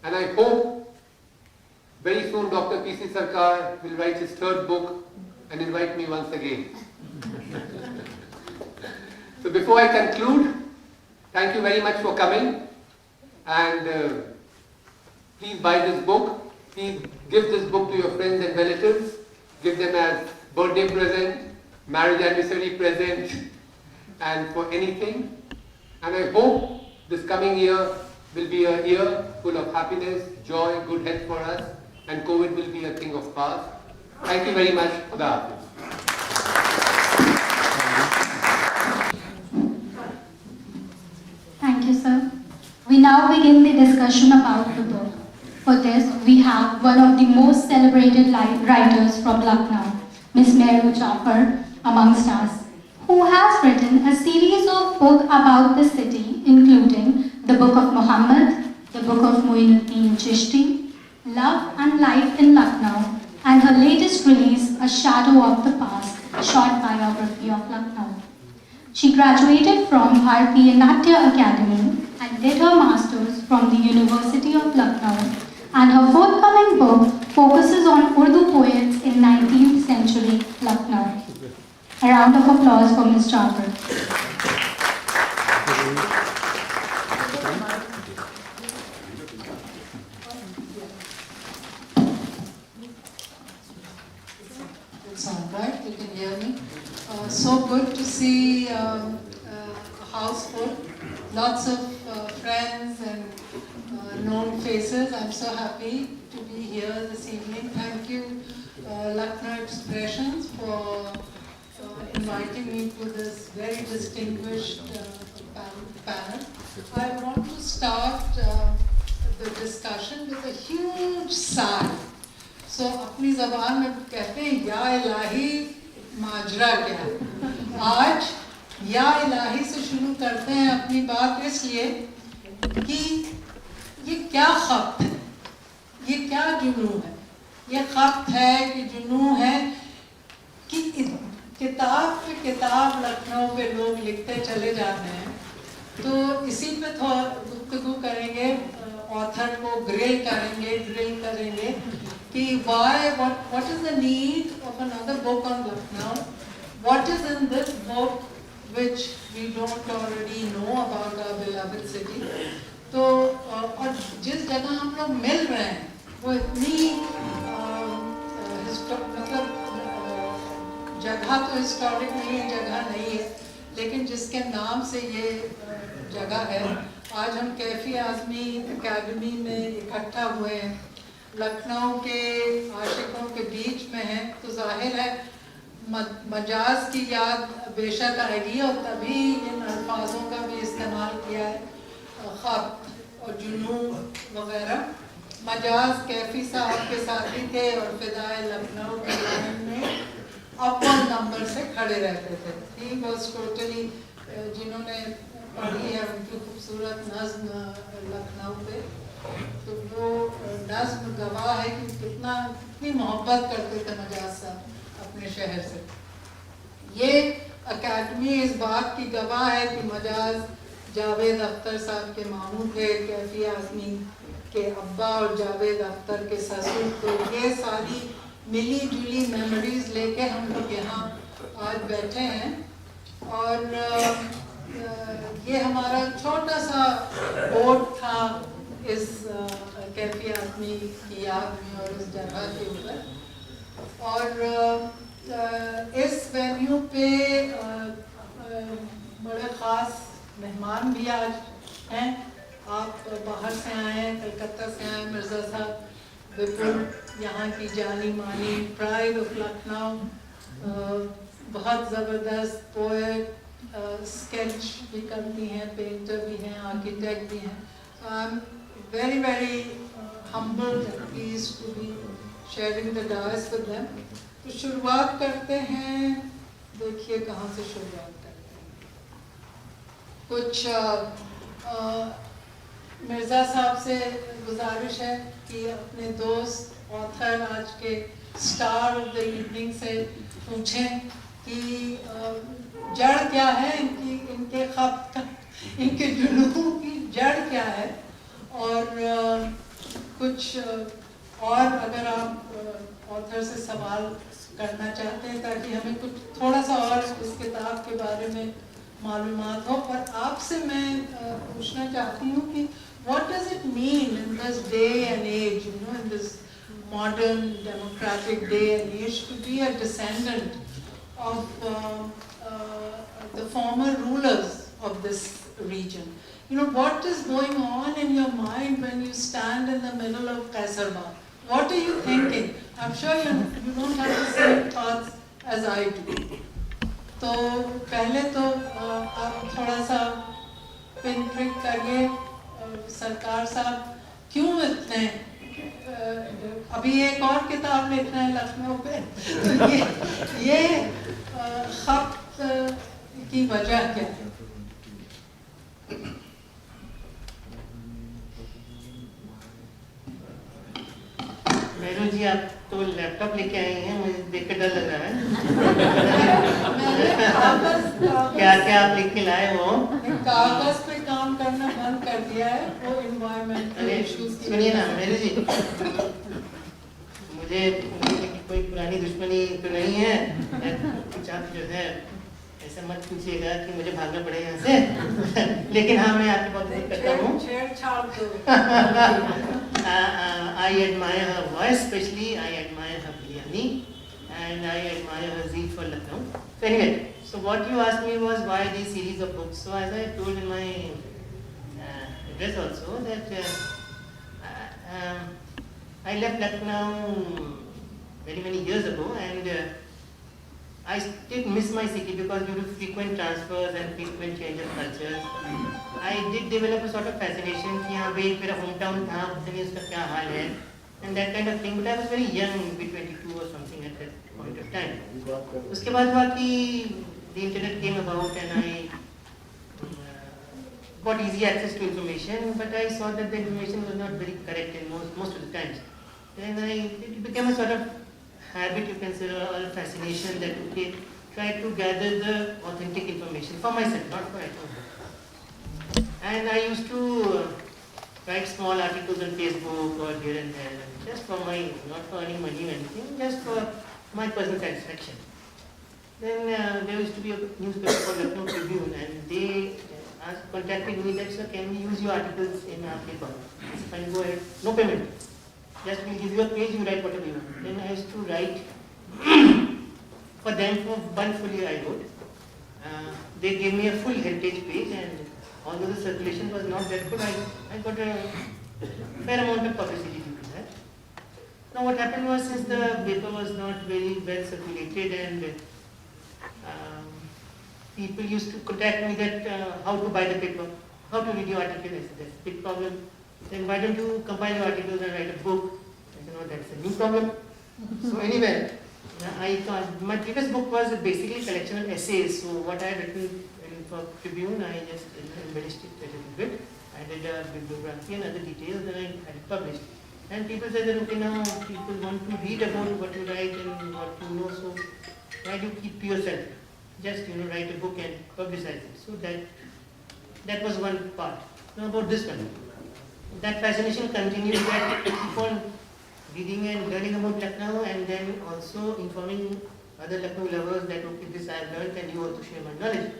And I hope very soon Dr. PC Sarkar will write his third book and invite me once again. So before I conclude, thank you very much for coming. And please buy this book. Please give this book to your friends and relatives. Give them as birthday present, marriage anniversary present, and for anything. And I hope this coming year will be a year full of happiness, joy, good health for us, and COVID will be a thing of past. Thank you very much. Khuda Hafiz. Thank you, sir. We now begin the discussion about the book. For this, we have one of the most celebrated writers from Lucknow, Miss Mehru Jafar, amongst us, who has written a series of books about the city, including the Book of Muhammad, the Book of Muinuddin Chishti, Love and Life in Lucknow, and her latest release, A Shadow of the Past, a short biography of Lucknow. She graduated from Bharatiya Natya Academy and did her master's from the University of Lucknow, and her forthcoming book focuses on Urdu poets in 19th century Lucknow. A round of applause for Ms. Jafar. It's all right, you can hear me. So good to see a house full, lots of friends and known faces. I'm so happy to be here this evening. Thank you, Lucknow Expressions, for inviting me to this very distinguished panel. I want to start the discussion with a huge sigh. So अपनी ज़बान में कहते हैं या इलाही माजरा क्या है। आज या इलाही से शुरू करते हैं अपनी बात इसलिए कि ये क्या खत है, ये क्या जुनून है। ये खत है कि जुनून है कि किताब पे किताब लखनऊ पे लोग लिखते चले जाते हैं। तो इसी पे थोड़ा गुफ्तगू करेंगे, ऑथर को ड्रिल करेंगे कि what is the need of another book on Lucknow? What is in this book which we don't already know about our beloved city? तो और जिस जगह हम लोग मिल रहे हैं वो इतनी मतलब जगह तो हिस्टोरिक नहीं है, जगह नहीं है, लेकिन जिसके नाम से ये जगह है। आज हम कैफी आज़मी अकेडमी में इकट्ठा हुए हैं, लखनऊ के आशिकों के बीच में हैं, तो जाहिर है मजाज की याद बेशक आएगी और तभी इन अल्फाजों का भी इस्तेमाल किया है, ख़त और जुनून वगैरह। मजाज कैफी साहब के साथी थे और फिदाए लखनऊ के लाइन में अव्वल नंबर से खड़े रहते थे। ही वॉज टोटली, जिन्होंने पढ़ी है उनकी खूबसूरत नज़्म लखनऊ पे, तो वो नज़्म गवाह है कि कितनी मोहब्बत करते थे मजाज साहब अपने शहर से। ये अकेडमी इस बात की गवाह है कि मजाज जावेद अख्तर साहब के मामू थे, कैफी आज़मी के अब्बा और जावेद अख्तर के ससुर। तो ये सारी मिली जुली मेमोरीज लेके हम लोग यहाँ आज बैठे हैं और ये हमारा छोटा सा बोर्ड था इस कैफी आज़मी की याद में और इस जगह के ऊपर। और इस वेन्यू पे बड़े ख़ास मेहमान भी आज हैं। आप बाहर से आए हैं, कलकत्ता से आए, मिर्ज़ा साहब विपुल यहाँ की जानी मानी प्राइड ऑफ लखनऊ, बहुत ज़बरदस्त पोएट, स्केच भी करती हैं, पेंटर भी हैं, आर्किटेक्ट भी हैं। I am very very humbled and pleased to be sharing the dais with them. तो शुरुआत करते हैं, देखिए कहाँ से शुरुआत करते हैं। कुछ मिर्ज़ा साहब से गुजारिश है कि अपने दोस्त ऑथर आज के स्टार ऑफ द इवनिंग से पूछें कि जड़ क्या है इनके खत, इनके जुनून की जड़ क्या है। और कुछ और अगर आप ऑथर से सवाल करना चाहते हैं ताकि हमें कुछ थोड़ा सा और इस किताब के बारे में मालूमात हो। और आपसे मैं पूछना चाहती हूँ कि what does it mean in this day and age, in this modern democratic day and age, to be a descendant of the former rulers of this region? What is going on in your mind when you stand in the middle of Kaisarbagh? What are you thinking? I'm sure you don't have the same thoughts as I do. तो पहले तो आप थोड़ा सा pin prick करिए सरकार साहब, क्यों इतने अभी एक और किताब लिखना है लखनऊ पे, तो ये खत की वजह क्या है? मेरू जी, आप तो लैपटॉप लेके आई हैं, मुझे देख कर डर लग रहा है। क्या क्या आप लिख के लाए हो? कागज पे काम करना बंद कर दिया है, वो एनवायरमेंटल इश्यूज। सुनिए ना मेरू जी, मुझे कोई पुरानी दुश्मनी तो नहीं है, कुछ आप जो है ऐसा मत पूछिएगा कि मुझे भागना पड़े यहाँ से। लेकिन हाँ, मैं आपकी बहुत मदद करता हूँ। I admire her voice, especially I admire her biryani, and I admire her zeal for Lucknow. So anyway, so what you asked me was why these series of books. So as I told in my address also that I left Lucknow very many years ago, and I did miss my city because due to frequent transfers and frequent change of cultures, I did develop a sort of fascination कि हाँ भाई मेरा hometown था, पता नहीं उसका क्या हाल है, and that kind of thing. But I was very young, maybe 22 or something at that point of time. उसके बाद हुआ कि the internet came about and I got easy access to information, but I saw that the information was not very correct in most of the times. Then it became a sort of habit, you can say, or a fascination that okay, try to gather the authentic information for myself, not for anyone. And I used to write small articles on Facebook or here and there, just for my, not for earning money or anything, just for my personal satisfaction. Then there used to be a newspaper called Lucknow Tribune, and they contacted me that, sir, can we use your articles in our paper? If I go ahead, no payment. Just we'll give you a page, you write whatever you want. Then I used to write for them for one full year I wrote. They gave me a full heritage page, and although the circulation was not that good, I got a fair amount of publicity due to that. Now what happened was, since the paper was not very well circulated and people used to contact me that how to buy the paper, how to read your article. I said, that's a big problem. Then why don't you compile your articles and write a book? I said, no, that's a new problem. So anyway, I thought my previous book was basically a collection of essays. So what I had written for Tribune, I just embellished it a little bit. I did a bibliography and other details, and I had it published. And people said that okay, now people want to read about what you write and what you know. So why do you keep to yourself? Just write a book and publicize it. So that was one part. Now about this one, that fascination continues. That keep on reading and learning about Lucknow, and then also informing other Lucknow lovers that okay, this I have learned, and you also share my knowledge.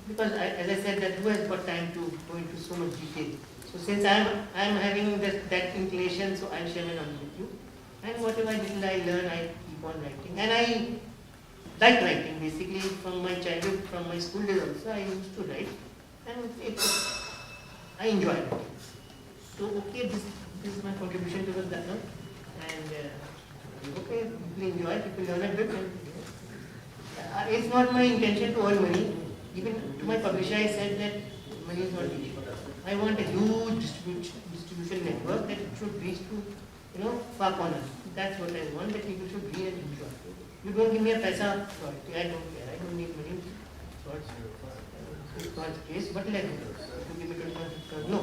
Because as I said, that who has got time to go into so much detail? So since I am having that inclination, so I'll share my knowledge with you. And whatever little I learn, I keep on writing. And I like writing basically from my childhood, from my school days also. I used to write, and I enjoy it. So okay, this is my contribution towards that now. And okay, people enjoy, people learn a bit. And, it's not my intention to earn money. Even to my publisher, I said that money is not the issue. I want a huge distribution network that should reach to far corners. That's what I want, that people should read and enjoy. You don't give me a paisa royalty, I don't care. I don't need money. It's not the case, but let me do. You give me 25 no.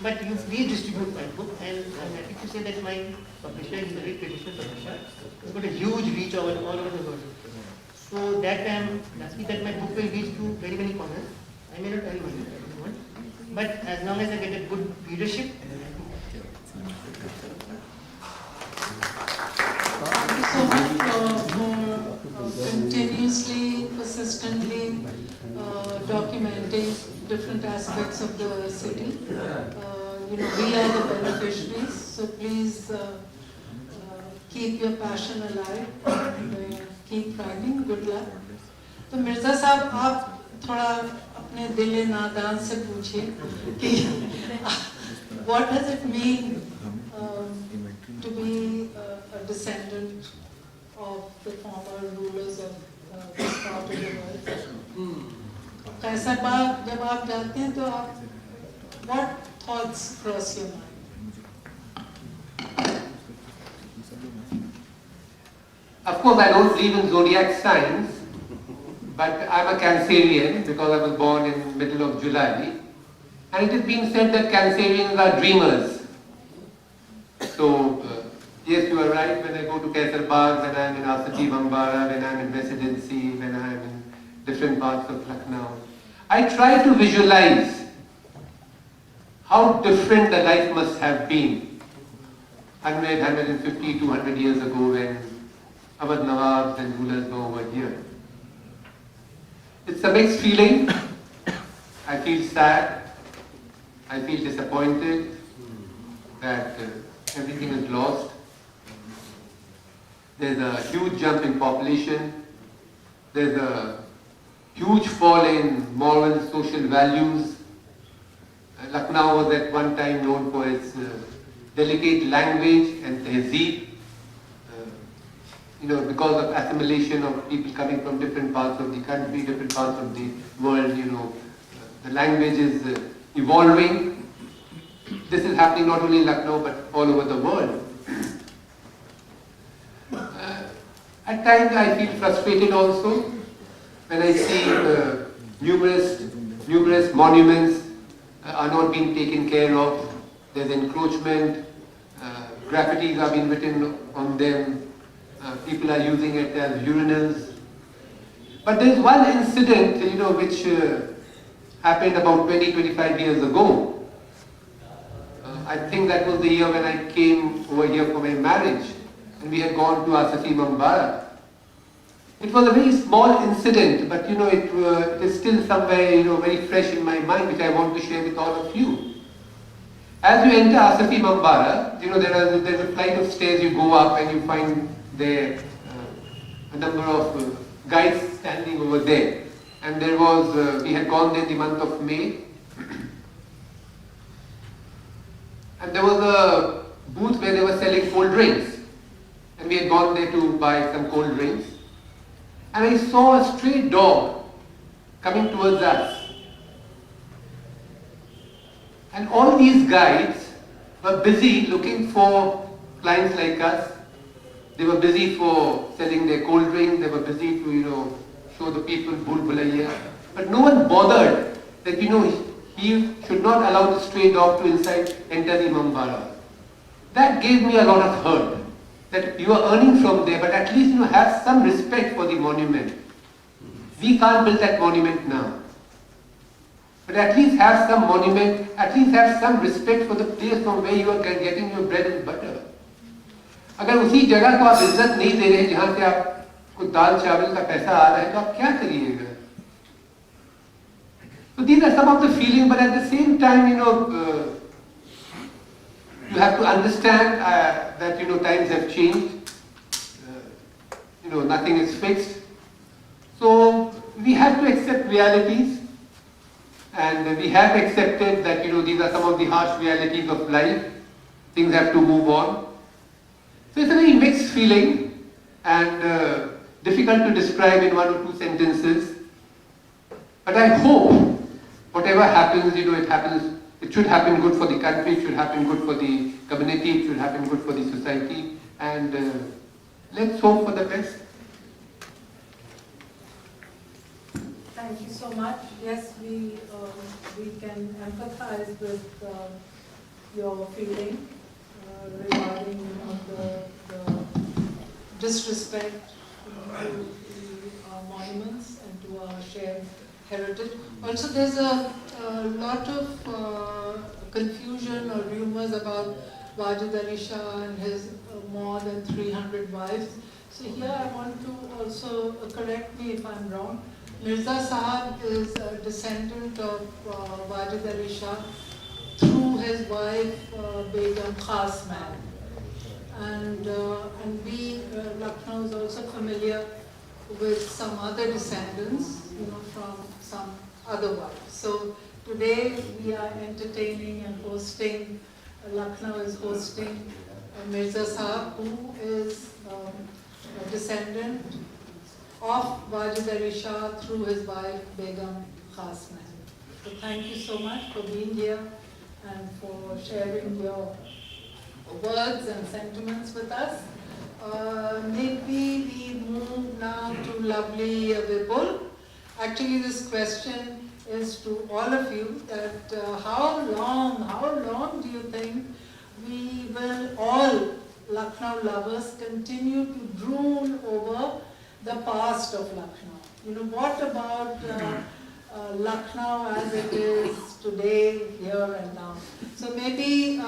But you please distribute my book, and I'm happy to say that my publisher is a very traditional publisher. He's got a huge reach all over the world. So that I'm lucky that my book will reach to very many corners. I may not earn money, I don't want. But as long as I get a good readership, thank you so much for continuously, persistently documenting different aspects of the city. We are the beneficiaries, so please keep your passion alive and keep writing. Good luck. तो मिर्जा साहब आप थोड़ा अपने दिल नादान से पूछिए कि what does it mean to be a descendant of the former rulers of this part of the world? कैसा बात जब आप जाते हैं तो आप what thoughts cross your mind? Of course, I don't believe in zodiac signs, but I'm a Cancerian because I was born in middle of July, and it is being said that Cancerians are dreamers. So, yes, you are right. When I go to Kaisar Bagh, when I am in Asati Bambara, when I am in Residency, when I am in different parts of Lucknow, I try to visualize how different the life must have been 100, 150, 200 years ago when our Nawabs and rulers were over here. It's a mixed feeling. I feel sad. I feel disappointed that everything is lost. There's a huge jump in population. There's a huge fall in moral and social values. Lucknow was at one time known for its delicate language and tehzeeb. because of assimilation of people coming from different parts of the country, different parts of the world, the language is evolving. This is happening not only in Lucknow but all over the world. At times I feel frustrated also when I see numerous monuments are not being taken care of. There's encroachment, graffitis are being written on them, people are using it as urinals. But there's one incident, which happened about 20-25 years ago. I think that was the year when I came over here for my marriage, and we had gone to Asafi Mambara. It was a very small incident, but it is still somewhere very fresh in my mind, which I want to share with all of you. As you enter Asafi Mambara, there's a flight of stairs you go up, and you find there a number of guides standing over there. And there was, we had gone there in the month of May, and there was a booth where they were selling cold drinks, and we had gone there to buy some cold drinks, and I saw a stray dog coming towards us, and all these guides were busy looking for clients like us. They were busy for selling their cold drink, they were busy to show the people Bhul Bhulaiya, but no one bothered that he should not allow the stray dog to enter the Mambara. That gave me a lot of hurt, that you are earning from there, but at least have some respect for the monument. We can't build that monument now, but at least have some monument, at least have some respect for the place from where you are getting your bread and butter. अगर उसी जगह को आप इज्जत नहीं दे रहे जहाँ से आपको दाल चावल का पैसा आ रहा है, तो आप क्या करिएगा? So these are some of the feelings, but at the same time, you have to understand that times have changed. Nothing is fixed. So we have to accept realities, and we have accepted that these are some of the harsh realities of life. Things have to move on. So it's a very mixed feeling and difficult to describe in one or two sentences. But I hope whatever happens, it should happen good for the country, it should happen good for the community, it should happen good for the society, and let's hope for the best. Thank you so much. Yes, we can empathize with your feeling regarding the disrespect to our monuments and to our shared heritage. Also, there's a lot of confusion or rumors about Wajid Ali Shah and his more than 300 wives. So here I want to also correct me if I'm wrong. Mirza Sahab is a descendant of Wajid Ali Shah through his wife Begum Khasman. And we, Lucknow is also familiar with some other descendants, from some other wives. So today we are entertaining and hosting, Lucknow is hosting Mirza Sahab, who is a descendant of Wajid Ali Shah through his wife Begum Khasman. So thank you so much for being here and for sharing your words and sentiments with us. Maybe we move now to lovely Vipul. Actually, this question is to all of you, that how long do you think we will all Lucknow lovers continue to drool over the past of Lucknow? What about Lucknow as it is today, here and now? So maybe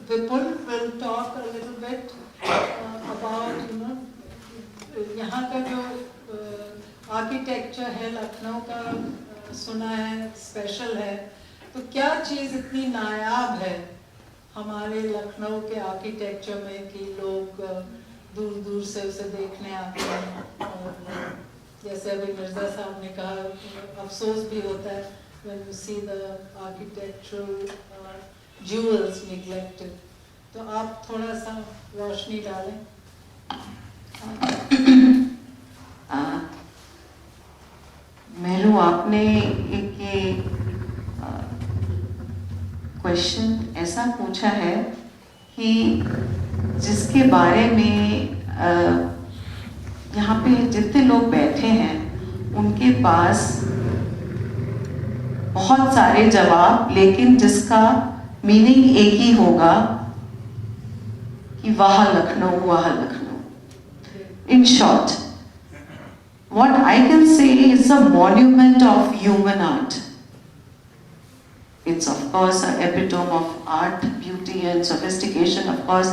Vipul will talk a little bit about यहाँ का जो architecture है लखनऊ का, सुना है special है, तो क्या चीज़ इतनी नायाब है हमारे लखनऊ के आर्किटेक्चर में कि लोग दूर दूर से उसे देखने आते हैं? और जैसे अभी मिर्ज़ा साहब ने कहा, अफसोस भी होता है when you see the architectural jewels neglected. तो आप थोड़ा सा रोशनी डालें. मेरू आपने एक ये क्वेश्चन ऐसा पूछा है कि जिसके बारे में यहाँ पे जितने लोग बैठे हैं उनके पास बहुत सारे जवाब, लेकिन जिसका मीनिंग एक ही होगा कि वह लखनऊ, वह Lucknow. In short, what I can say is a monument of human art. It's of course an epitome of art, beauty and sophistication. Of course,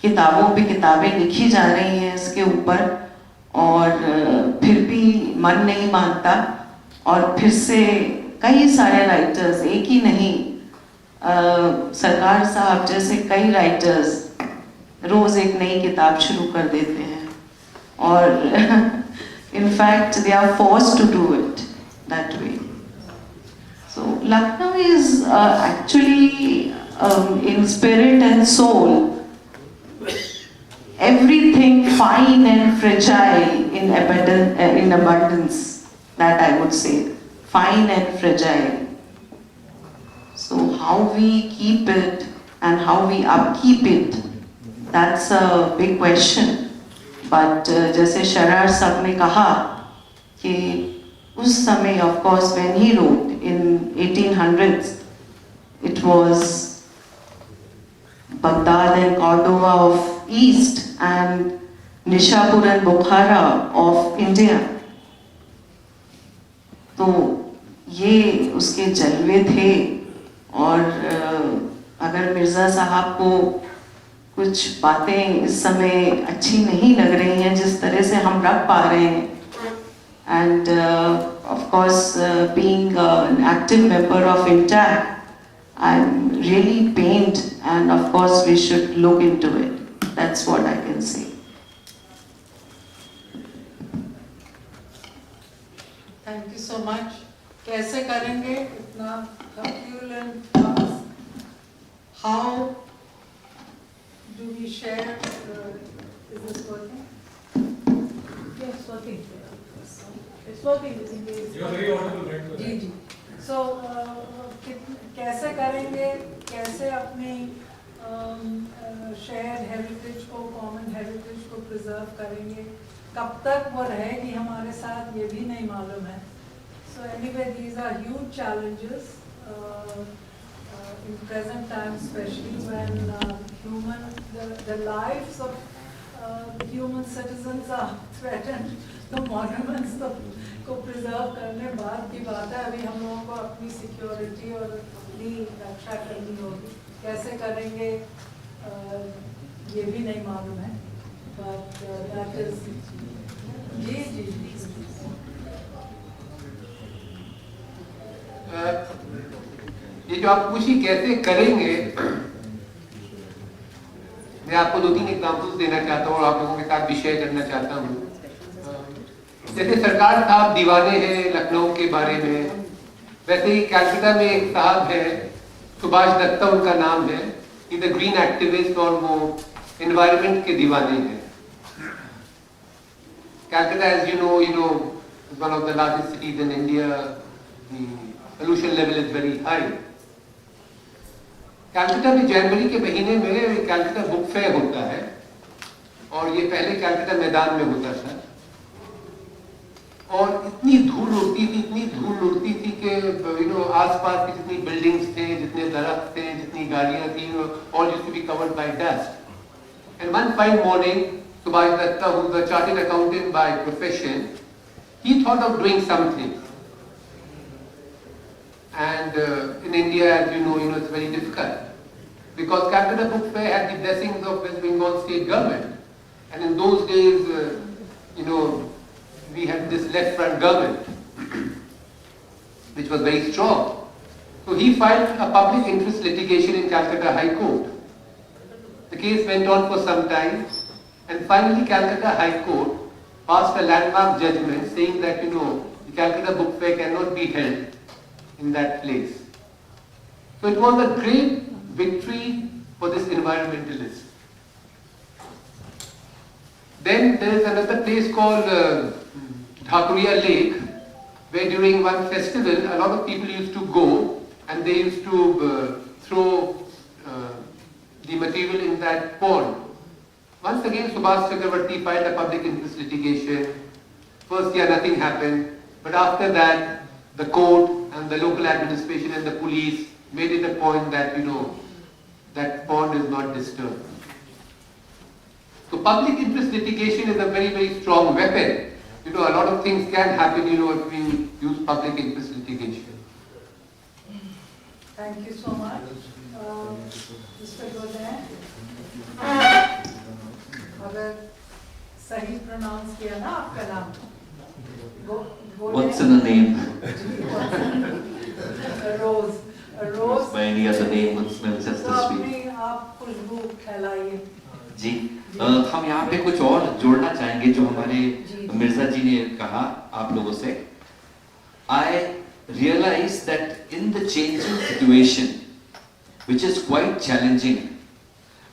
किताबों पे किताबें लिखी जा रही हैं इसके ऊपर, और फिर भी मन नहीं मानता, और फिर से कई सारे राइटर्स, एक ही नहीं, सरकार साहब जैसे कई राइटर्स रोज एक नई किताब शुरू कर देते हैं, और in fact they are forced to do it that way. So Lucknow is actually in spirit and soul everything fine and fragile in abundance, that I would say, fine and fragile. So how we keep it and how we upkeep it, that's a big question. But जैसे शरार साहब ने कहा कि उस समय, of course, when he wrote in 1800s, it was Baghdad and Cordova of East and Nishapur and Bukhara of India. तो ये उसके जलवे थे, और अगर मिर्ज़ा साहब को कुछ बातें इस समय अच्छी नहीं लग रही हैं जिस तरह से हम रख पा रहे हैं, and of course being an active member of INTAC, I'm really pained, and of course we should look into it. That's what I can say. Thank you so much. कैसे करेंगे इतना succulent task? How do we share? Is this working? Yes, working. It's working. You are very audible, right? Ji ji. So कैसे करेंगे? कैसे अपनी share heritage को, common heritage को preserve करेंगे? कब तक वो रहेगी हमारे साथ, ये भी नहीं मालूम है. So anyway, these are huge challenges in present times, especially when the lives of human citizens are threatened. तो monuments को प्रिजर्व करने बाद की बात है. अभी हम लोगों को अपनी सिक्योरिटी और अपनी रक्षा करनी होगी. कैसे करेंगे ये भी नहीं मालूम है. But that is जी जी. ये जो आप पूछी कैसे करेंगे, मैं आपको 2-3 एग्जाम्पल्स देना चाहता हूँ और आप लोगों के साथ भी शेयर करना चाहता हूँ. जैसे सरकार साहब दीवाने हैं लखनऊ के बारे में, वैसे ही कैलकाटा में एक साहब है, सुभाष दत्ता उनका नाम है. इज अ ग्रीन एक्टिविस्ट और वो एनवायरनमेंट के दीवाने हैं. Calcutta, as you know, is one of the largest cities in India. The pollution level is very high. Calcutta में जनवरी के महीने में कैलकाटा बुक फेयर होता है, और ये पहले कैलकाटा मैदान में होता था, और इतनी धूल उड़ती थी कि आसपास की जितनी बिल्डिंग्स थे, जितने दरख्त थे, जितनी गाड़ियां थी, all used to be covered by dust. And one fine morning, Subhash Datta, who is a chartered accountant by profession, he thought of doing something. And in India, as you know, it's very difficult, because Calcutta Book Fair had the blessings of West Bengal state government, and in those days, we had this left front government, which was very strong. So he filed a public interest litigation in Calcutta High Court. The case went on for some time, and finally Calcutta High Court passed a landmark judgment saying that the Calcutta Book Fair cannot be held in that place. So it was a great victory for this environmentalist. Then there is another place called Dhakuriya Lake, where during one festival a lot of people used to go and they used to throw the material in that pond. Once again Subhash Chakravarti filed a public interest litigation. First year nothing happened, but after that the court and the local administration and the police made it a point that that pond is not disturbed. So public interest litigation is a very, very strong weapon. A lot of things can happen, if we use public interest litigation. Thank you so much. Mr. Godin, अगर सही pronounce किया ना आपका नाम, What's in the name? A rose. A rose. By any other name would smell just तो as sweet. अपनी आप खुशबू फैलाइए. जी हम यहाँ पे कुछ और जोड़ना चाहेंगे जो हमारे मिर्जा जी ने कहा आप लोगों से. I realize that in the changing situation, which is quite challenging,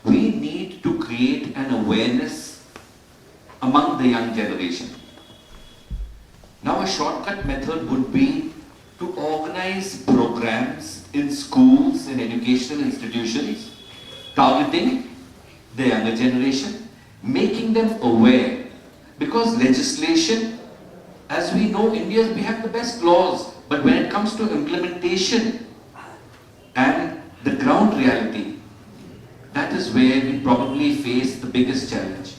we need to create an awareness among the young generation. Now a shortcut method would be to organize programs in schools and educational institutions targeting the younger generation, making them aware, because legislation, as we know, we have the best laws, but when it comes to implementation and the ground reality, that is where we probably face the biggest challenge.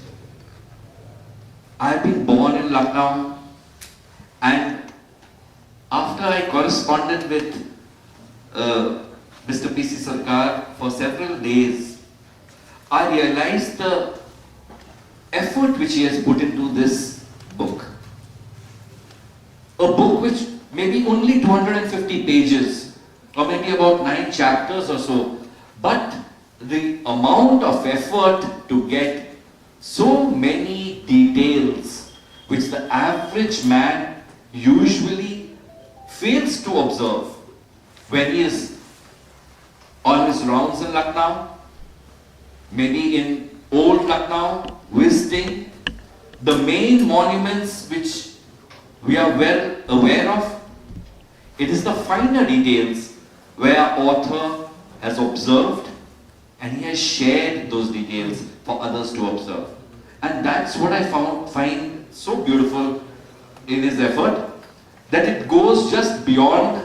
I've been born in Lucknow, and after I corresponded with Mr. PC Sarkar for several days, I realized the effort which he has put into this book. A book which may be only 250 pages, or maybe about 9 chapters or so, but the amount of effort to get so many details which the average man usually fails to observe when he is on his rounds in Lucknow, maybe in old Lucknow, visiting the main monuments which we are well aware of. It is the finer details where our author has observed and he has shared those details for others to observe. And that's what I find so beautiful in his effort, that it goes just beyond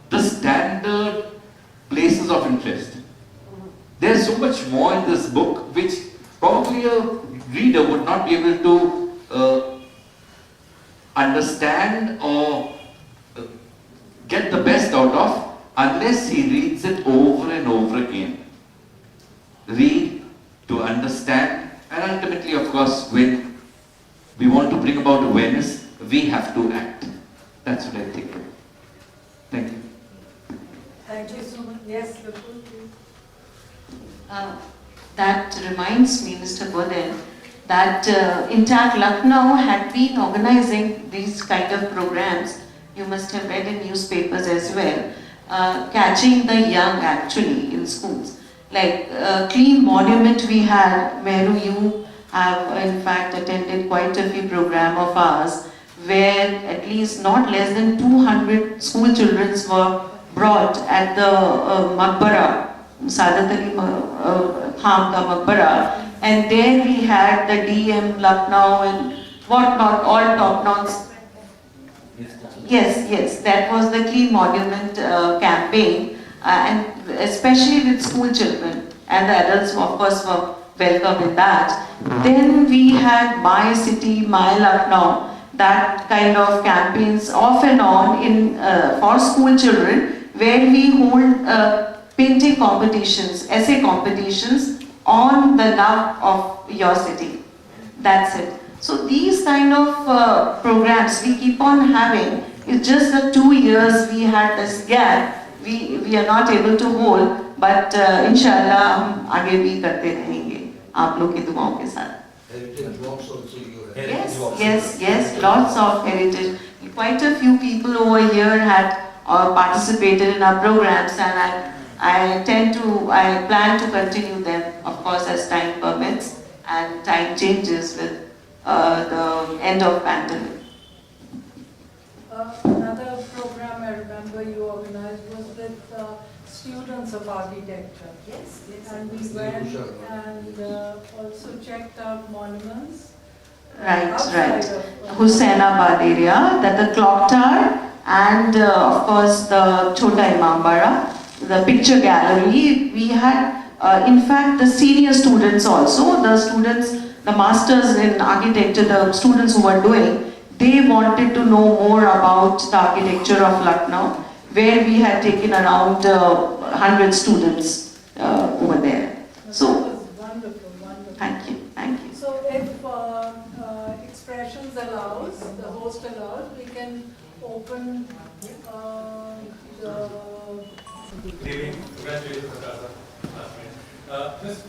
the standard places of interest. There's so much more in this book which probably a reader would not be able to understand or get the best out of unless he reads it over and over again. Read to understand, and ultimately, of course, when we want to bring about awareness, we have to act. That's what I think. Thank you. Thank you so much. Yes, Vipul, please. That reminds me, Mr. Godin, that Intact Lucknow had been organizing these kind of programs. You must have read in newspapers as well, catching the young actually in schools. Like Clean Monument we had, where you have in fact attended quite a few programs of ours, where at least not less than 200 school children were brought at the Maqbara, Sadat Ali Khan ka Maqbara, and there we had the DM Lucknow and whatnot, all top-notch. Yes, that was the Clean Monument campaign, and especially with school children, and the adults of course were welcome in that. Then we had My City, My Lucknow, that kind of campaigns off and on in for school children, where we hold painting competitions, essay competitions on the love of your city. That's it. So these kind of programs we keep on having. It's just that 2 years we had this gap. We are not able to hold, but inshallah हम आगे भी करते रहेंगे आप लोग की दुआओं के साथ. Heritage walks also you have. Yes, lots of heritage. Quite a few people over here had participated in our programs, and I plan to continue them, of course, as time permits and time time changes with the end of pandemic. Another program I remember you organized was with students of architecture. Yes, yes. And we went and also checked out monuments. Right, outside right. of- Husainabad area, that the clock tower, and of course the Chota Imambara, the picture gallery. We had, in fact, the senior students also, the students, the masters in architecture, the students who were doing, they wanted to know more about the architecture of Lucknow, where we had taken around 100 students over there. That So, was wonderful, wonderful. thank you, thank you. So if expressions allows, the host allows, we can open the Good evening. Congratulations, Sarkar sir. Just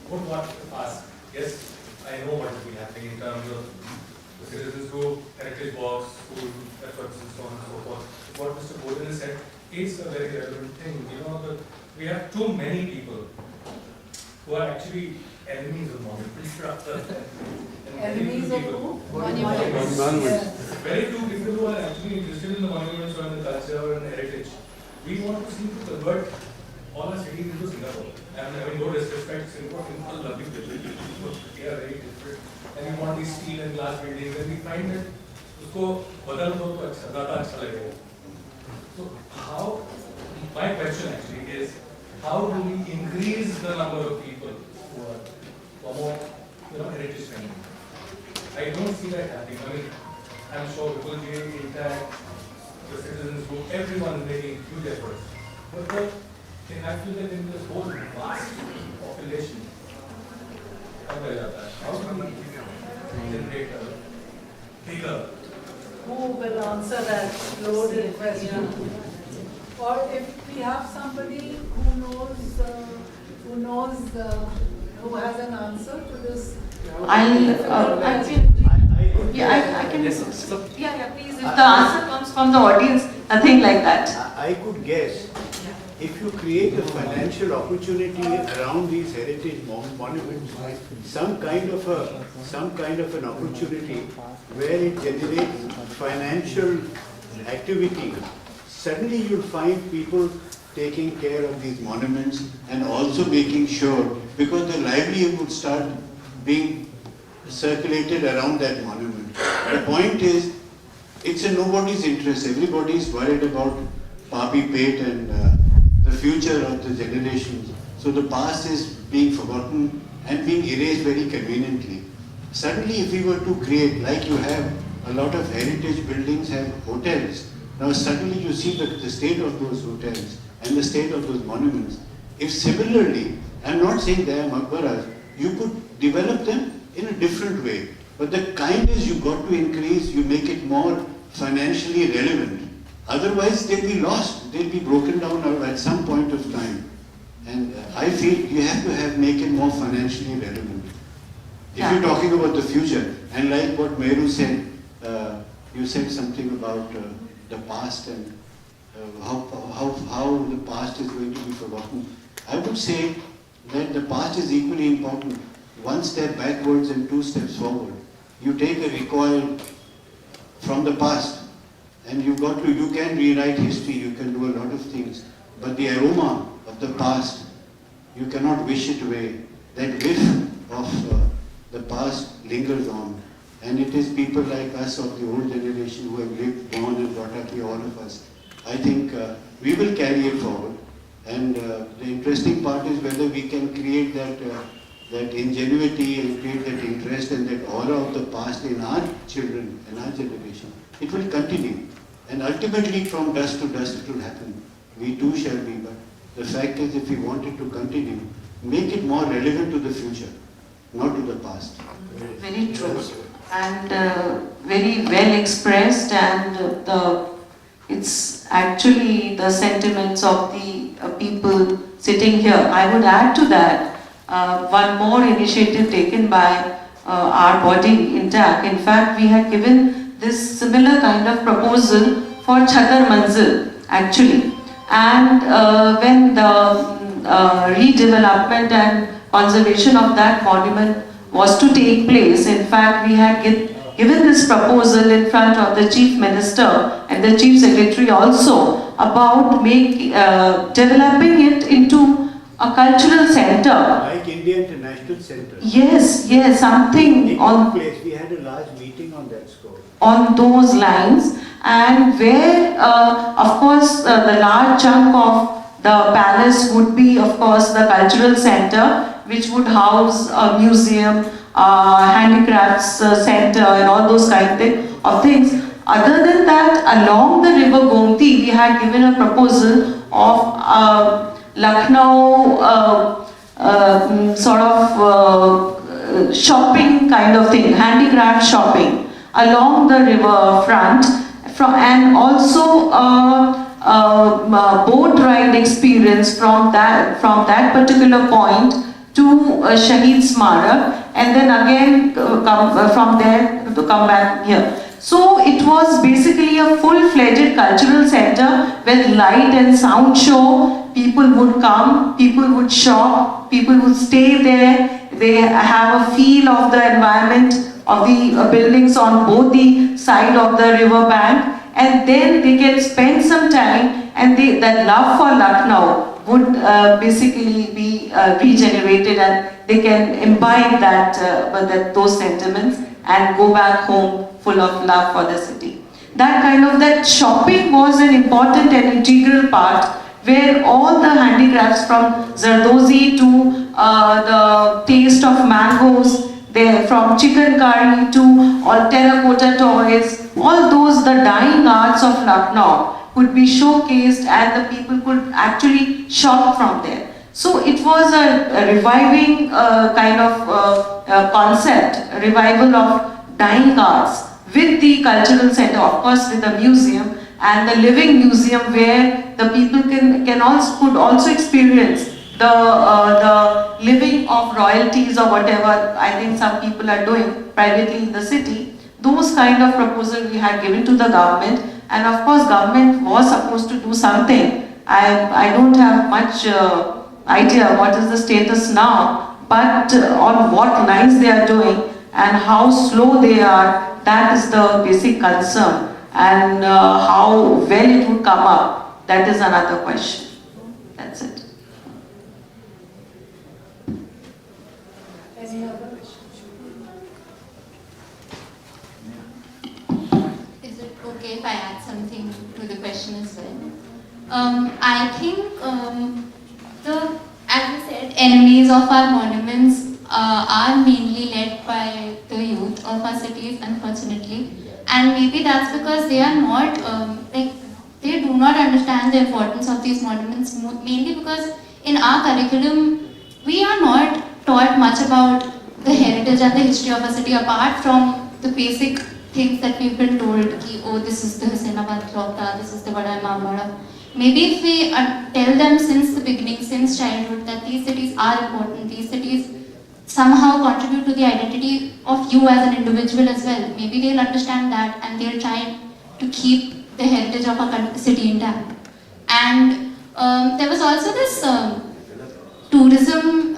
would want to ask, yes, I know what has been happening in terms of the citizens who heritage walks, school efforts and so on and so forth. What Mr. Borden has said is a very relevant thing. You know, we have too many people who are actually enemies of monuments rather than enemies of who? Monuments. Yes. Very few people who are actually interested in the monuments or in the culture and heritage. We want to seem to convert all our cities into Singapore. And I mean, no disrespect, Singapore is a lovely place. They are very different. And we want these steel and glass buildings, and we find that उसको बदल दो तो अच्छा ज़्यादा अच्छा लगेगा. So how? My question actually is, how do we increase the number of people who are more, heritage friendly? I don't see that happening. I mean, I'm sure people here intact, the citizens group, everyone is making huge efforts. But I feel that in this whole vast population, how do we generate a bigger? Who will answer that loaded question? Or if we have somebody who knows, who has an answer to this. I can. Yeah, please. If the answer comes from the audience, nothing like that. I could guess, if you create a financial opportunity around these heritage monuments, some kind of an opportunity where it generates financial activity, suddenly you'll find people taking care of these monuments and also making sure, because the livelihood would start being circulated around that monument. The point is, it's in nobody's interest. Everybody is worried about Papi Pate and the future of the generations. So the past is being forgotten and being erased very conveniently. Suddenly, if we were to create, like you have, a lot of heritage buildings have hotels. Now suddenly you see the state of those hotels and the state of those monuments. If similarly, I'm not saying they are maqbaras, you could develop them in a different way. But the kindness you got to increase, you make it more financially relevant. Otherwise, they'll be lost. They'll be broken down at some point of time. And I feel you have to make it more financially relevant. If you're talking about the future, and like what Meru said, you said something about the past and how the past is going to be forgotten. I would say that the past is equally important. One step backwards and two steps forward. You take a recoil from the past, and you can rewrite history, you can do a lot of things, but the aroma of the past, you cannot wish it away. That whiff of the past lingers on, and it is people like us of the old generation who have lived, born and brought up here, all of us. I think we will carry it forward, and the interesting part is whether we can create that ingenuity and create that interest and that aura of the past in our children and our generation. It will continue. And ultimately from dust to dust it will happen. We too shall be, but the fact is if we want it to continue, make it more relevant to the future, not to the past. Very true. And very well expressed, and it's actually the sentiments of the people sitting here. I would add to that one more initiative taken by our body, INTAC. In fact, we had given this similar kind of proposal for Chadar Manzil, actually. And when the redevelopment and conservation of that monument was to take place. In fact, we had given this proposal in front of the Chief Minister and the Chief Secretary also about developing it into a cultural center. Like India International Center. Yes, yes, something In on place, we had a large meeting on that score. on those lines, and where of course the large chunk of the palace would be of course the cultural center, which would house a museum, handicrafts center and all those kind of things. Other than that, along the river Gomti, we had given a proposal of Lucknow sort of shopping kind of thing, handicraft shopping along the river front, and also boat ride experience from that particular point to Shaheed Smarak, and then again from there to come back here. So it was basically a full-fledged cultural center with light and sound show. People would come, people would shop, people would stay there. They have a feel of the environment of the buildings on both the side of the river bank, and then they can spend some time, and that love for Lucknow would basically be regenerated, and they can imbibe those sentiments and go back home full of love for the city. That shopping was an important and integral part, where all the handicrafts from Zardozi to the taste of mangoes, from chicken curry to all terracotta toys, all those, the dying arts of Lucknow could be showcased, and the people could actually shop from there. So it was a reviving kind of concept, a revival of dying arts with the cultural center, of course with the museum and the living museum, where the people could also experience the living of royalties or whatever I think some people are doing privately in the city. Those kind of proposals we had given to the government, and of course government was supposed to do something. I don't have much idea what is the status now, but on what lines they are doing and how slow they are, that is the basic concern, and how well it would come up, that is another question. That's it. Any other questions? Is it okay if I add something to the question as well? I think as I said, enemies of our monuments are mainly led by the youth of our cities, unfortunately, and maybe that's because they are not they do not understand the importance of these monuments, mainly because in our curriculum we are not taught much about the heritage and the history of a city, apart from the basic things that we've been told, oh, this is the Husainabad Chowk, this is the Bada Imam Bada. Maybe if we tell them since the beginning, since childhood, that these cities are important, these cities somehow contribute to the identity of you as an individual as well, maybe they'll understand that, and they'll try to keep the heritage of our city intact. And there was also this tourism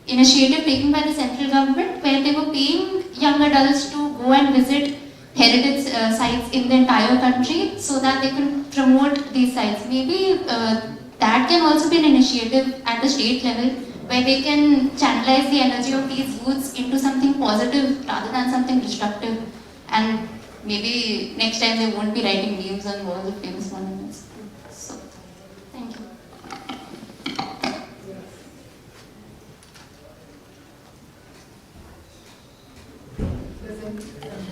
initiative taken by the central government, where they were paying young adults to go and visit heritage sites in the entire country so that they can promote these sites. Maybe that can also be an initiative at the state level, where they can channelize the energy of these youths into something positive rather than something destructive. And maybe next time they won't be writing memes on walls of famous monuments. So, thank you.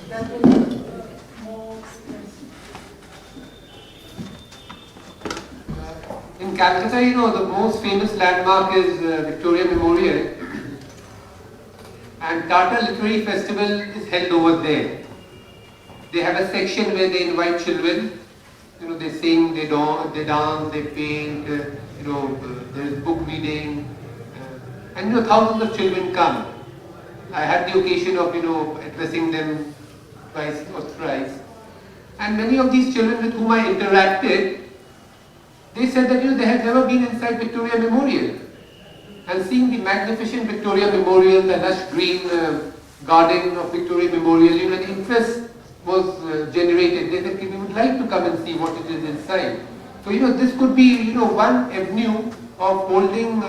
That will be more. In Calcutta, the most famous landmark is Victoria Memorial, and Tata Literary Festival is held over there. They have a section where they invite children. They sing, they dance, they paint. There is book reading, and thousands of children come. I had the occasion of addressing them twice or thrice, and many of these children with whom I interacted, they said that they had never been inside Victoria Memorial, and seeing the magnificent Victoria Memorial, the lush green garden of Victoria Memorial, you know, the interest was generated. They said, we would like to come and see what it is inside. So, you know, this could be, you know, one avenue of holding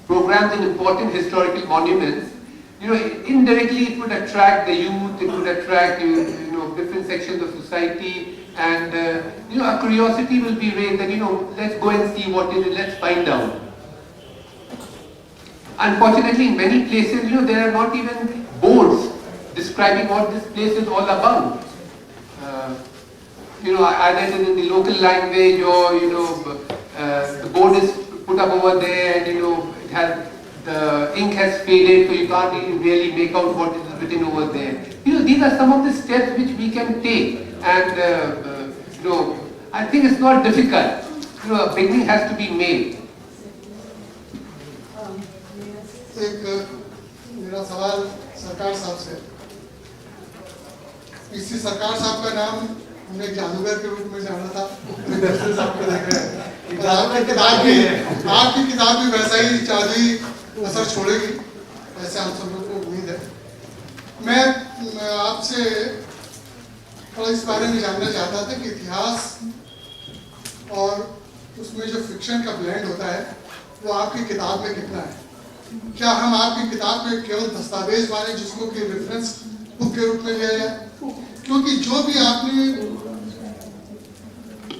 programs in important historical monuments. You know, indirectly it would attract the youth, it would attract, you know, different sections of society, and, you know, a curiosity will be raised that, you know, let's go and see what it is, let's find out. Unfortunately, in many places, you know, there are not even boards describing what this place is all about. You know, either it is in the local language or, you know, the board is put up over there and, you know, it has, the ink has faded, so you can't even really make out what is written over there. You know, these are some of the steps which we can take, and, you know, I think it's not difficult. You know, a beginning has to be made. एक मेरा सवाल सरकार साहब से। PC सरकार साहब का नाम हमने एक जादूगर के रूप में जाना था, आपको देख रहे हैं, और आपकी किताब भी वैसा ही जादुई असर छोड़ेगी, ऐसे हम सब लोग को उम्मीद है। मैं आपसे थोड़ा इस बारे में जानना चाहता था कि इतिहास और उसमें जो फिक्शन का ब्लेंड होता है वो आपकी किताब में कितना है। क्या हम आपकी किताब में केवल दस्तावेज माने जिसको कि रेफरेंस बुक के रूप में लिया जाए, क्योंकि जो भी आपने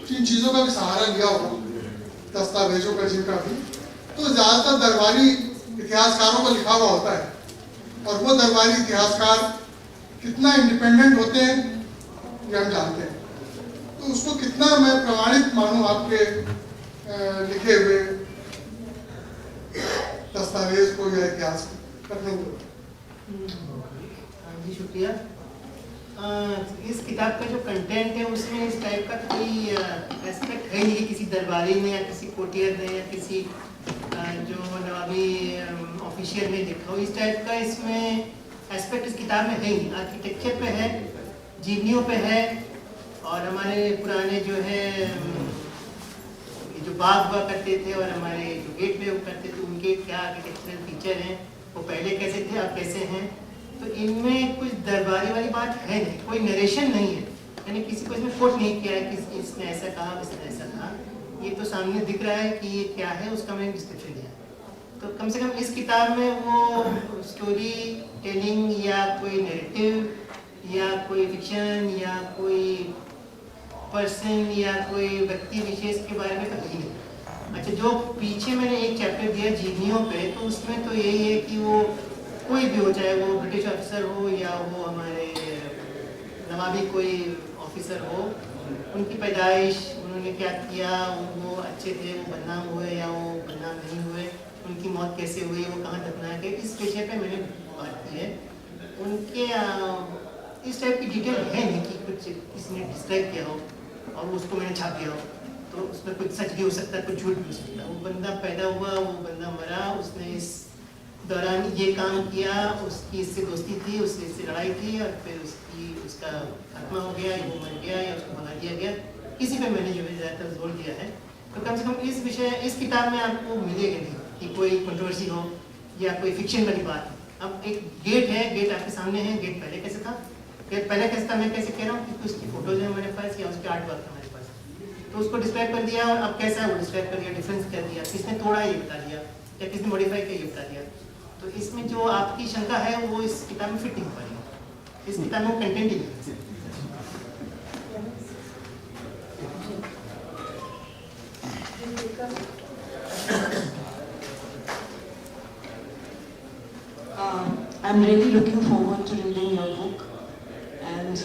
जिन चीज़ों का भी सहारा लिया होगा, दस्तावेजों का जिनका भी, तो ज़्यादातर दरबारी इतिहासकारों को लिखा हुआ होता है, और वो दरबारी इतिहासकार कितना इंडिपेंडेंट होते हैं ये हम जानते हैं। तो उसको कितना मैं प्रमाणित मानूं आपके लिखे हुए दस्तावेज को या इतिहास को रखने को। जी शुक्रिया। इस किताब का जो कंटेंट है उसमें इस टाइप का कोई एस्पेक्ट है नहीं, किसी दरबारी ने या किसी कोटियर ने या किसी जो नवाबी ऑफिशियल ने लिखा हो, इस टाइप का इसमें एस्पेक्ट इस किताब में है ही। आर्किटेक्चर पे है, जीवनियों पे है, और हमारे पुराने जो है जो बाग हुआ करते थे और हमारे जो गेट वे करते थे उनके क्या आर्किटेक्चरल फीचर हैं, वो पहले कैसे थे अब कैसे हैं। तो इनमें कुछ दरबारी वाली बात है नहीं, कोई नरेशन नहीं है, यानी किसी को इसमें कोट नहीं किया है कि इसने ऐसा कहा इसने ऐसा कहा। ये तो सामने दिख रहा है कि ये क्या है, उसका मैंने डिस्क्रिप्शन दिया। तो कम से कम इस किताब में वो स्टोरी टेलिंग या कोई नैरेटिव या कोई फिक्शन या कोई पर्सन या कोई व्यक्ति विशेष के बारे में कहीं नहीं। अच्छा, जो पीछे मैंने एक चैप्टर दिया जीवनियों पे, तो उसमें तो यही है कि वो कोई भी हो, चाहे वो ब्रिटिश ऑफिसर हो या वो हमारे नवाबी कोई ऑफिसर हो, उनकी पैदाइश, उन्होंने क्या किया, वो अच्छे थे, वो बदनाम हुए या वो बदनाम नहीं हुए, उनकी मौत कैसे हुई, वो कहाँ दफनाए गए, इस विषय पे मैंने बात की है। उनके इस टाइप की डिटेल है नहीं कि कुछ किसी ने डिस्क्राइब किया हो और उसको मैंने छाप दिया हो, तो उसमें कुछ सच भी हो सकता है, कुछ झूठ भी हो सकता है। वो बंदा पैदा हुआ, वो बंदा मरा, उसने इस दौरान ये काम किया, उसकी इससे दोस्ती थी, उससे इससे लड़ाई थी, और फिर उसका खात्मा हो गया, वो मर गया या उसको भगा दिया गया। इसी पे मैंने जो है ज़्यादातर जोर दिया है। तो कम से कम इस विषय, इस किताब में आपको मिलेगा नहीं कि कोई कंट्रोवर्सी हो या कोई फिक्शन वाली बात। अब एक गेट है, गेट आपके सामने है, गेट पहले कैसे था, गेट पहले कैसे था, मैं कैसे कह रहा हूँ कि उसकी फोटोज है हमारे पास या उसके आर्ट वर्क है हमारे पास, तो उसको डिस्क्राइब कर दिया, और अब कैसा है वो डिस्क्राइब कर दिया, डिफरेंस कर दिया, किसने तोड़ा ये बता दिया या किसने मॉडिफाई किया ये बता दिया। तो इसमें जो आपकी शंका है वो इस किताब में फिट नहीं हो पाएगी, इस किताब में कंटेंट ही नहीं है। I'm really looking forward to reading your book, and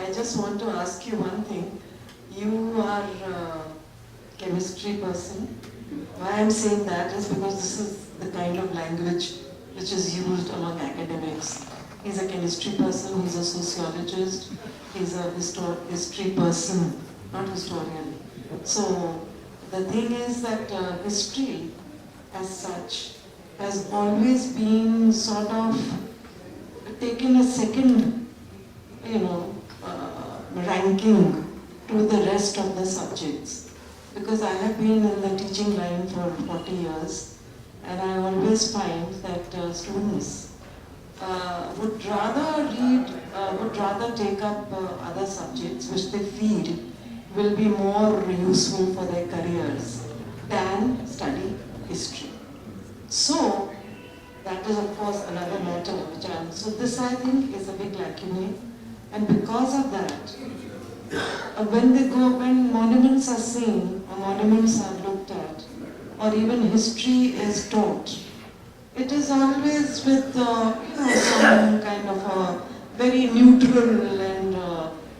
I just want to ask you one thing. You are a chemistry person. Why I'm saying that is because this is the kind of language which is used among academics. He's a chemistry person, he's a sociologist, he's a history person, not historian. So the thing is that history as such has always been sort of taken a second, ranking to the rest of the subjects. because I have been in the teaching line for 40 years, and I always find that students would rather take up other subjects which they feel will be more useful for their careers than study history. So that is of course another matter which so this I think is a big lacunae, and because of that, when monuments are seen or monuments are looked at, or even history is taught, it is always with some kind of a very neutral and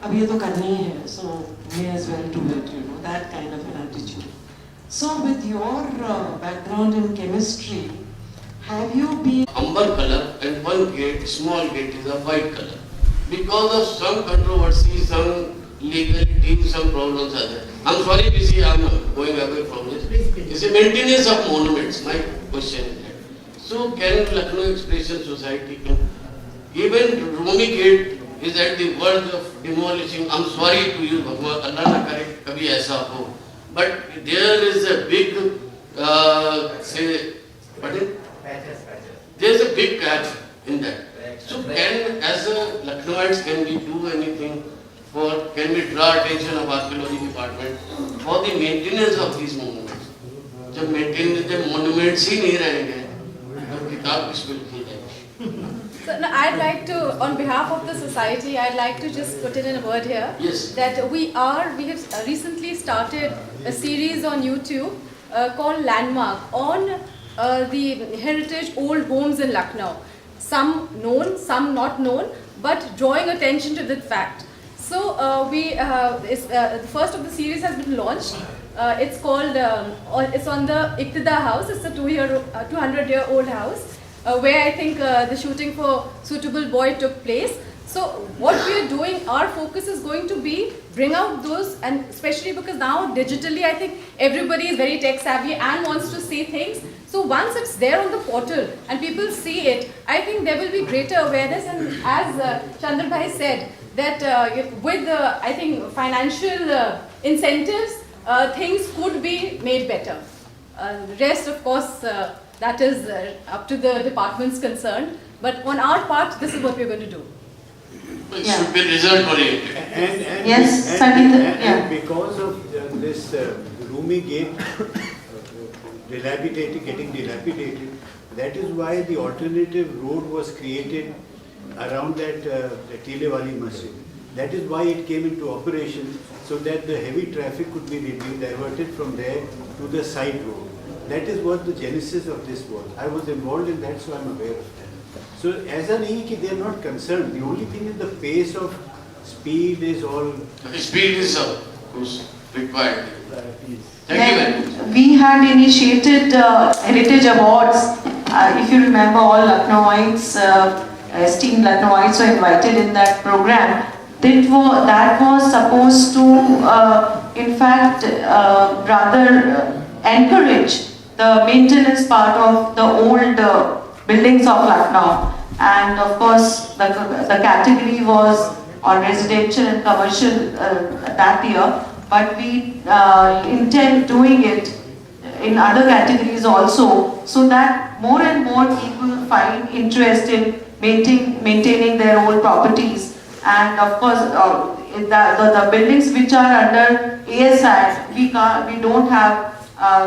abhi ye to karni hai, so may as well do it, that kind of an attitude. So with your background in chemistry, have you been... Amber color, and one gate, small gate, is a white color. Because of some controversy, some legality, some problems are there. I'm sorry, PC, I'm going away from this. It's a maintenance of monuments, my question is that. So can Lucknow Expression Society, even Rumi Gate is at the verge of demolishing. I'm sorry to use Bhagwan, Allah na kare kabhi aisa ho. But there is a big, there's a big catch in that. So can, as a Lucknowites, can we do anything for, can we draw attention of archaeology department for the maintenance of these monuments? जब maintenance the monuments ही नहीं रहेंगे, तो किताब किस पे लिखी जाएगी? So no, I'd like to, on behalf of the society, I'd like to just put it in a word here. Yes. That we have recently started a series on YouTube called Landmark on the heritage old homes in Lucknow. Some known, some not known, but drawing attention to that fact. So the first of the series has been launched. It's called, it's on the Iqtida house. It's a 200-year-old house. Where I think the shooting for Suitable Boy took place. So what we are doing, our focus is going to be bring out those, and especially because now digitally I think everybody is very tech savvy and wants to see things. So once it's there on the portal and people see it, I think there will be greater awareness, and as Chandra Bhai said, that with I think financial incentives, things could be made better. The rest of course that is up to the departments concerned, but on our part, this is what we're going to do. It should be result oriented. And because of this Rumi Gate getting dilapidated, that is why the alternative road was created around that Tilewali Masjid. That is why it came into operation, so that the heavy traffic could be diverted from there to the side road. That is what the genesis of this was. I was involved in that, so I am aware of that. So as an EK, they are not concerned. The only thing is the pace of speed is all... Speed is required. Thank you very much. We had initiated Heritage Awards. If you remember, all Lucknowites, esteemed Lucknowites were invited in that program. That was supposed to, in fact, rather encourage the maintenance part of the old buildings of Lucknow, and of course the category was on residential and commercial that year, but we intend doing it in other categories also, so that more and more people find interest in maintaining their old properties. And of course the buildings which are under ASI, we don't have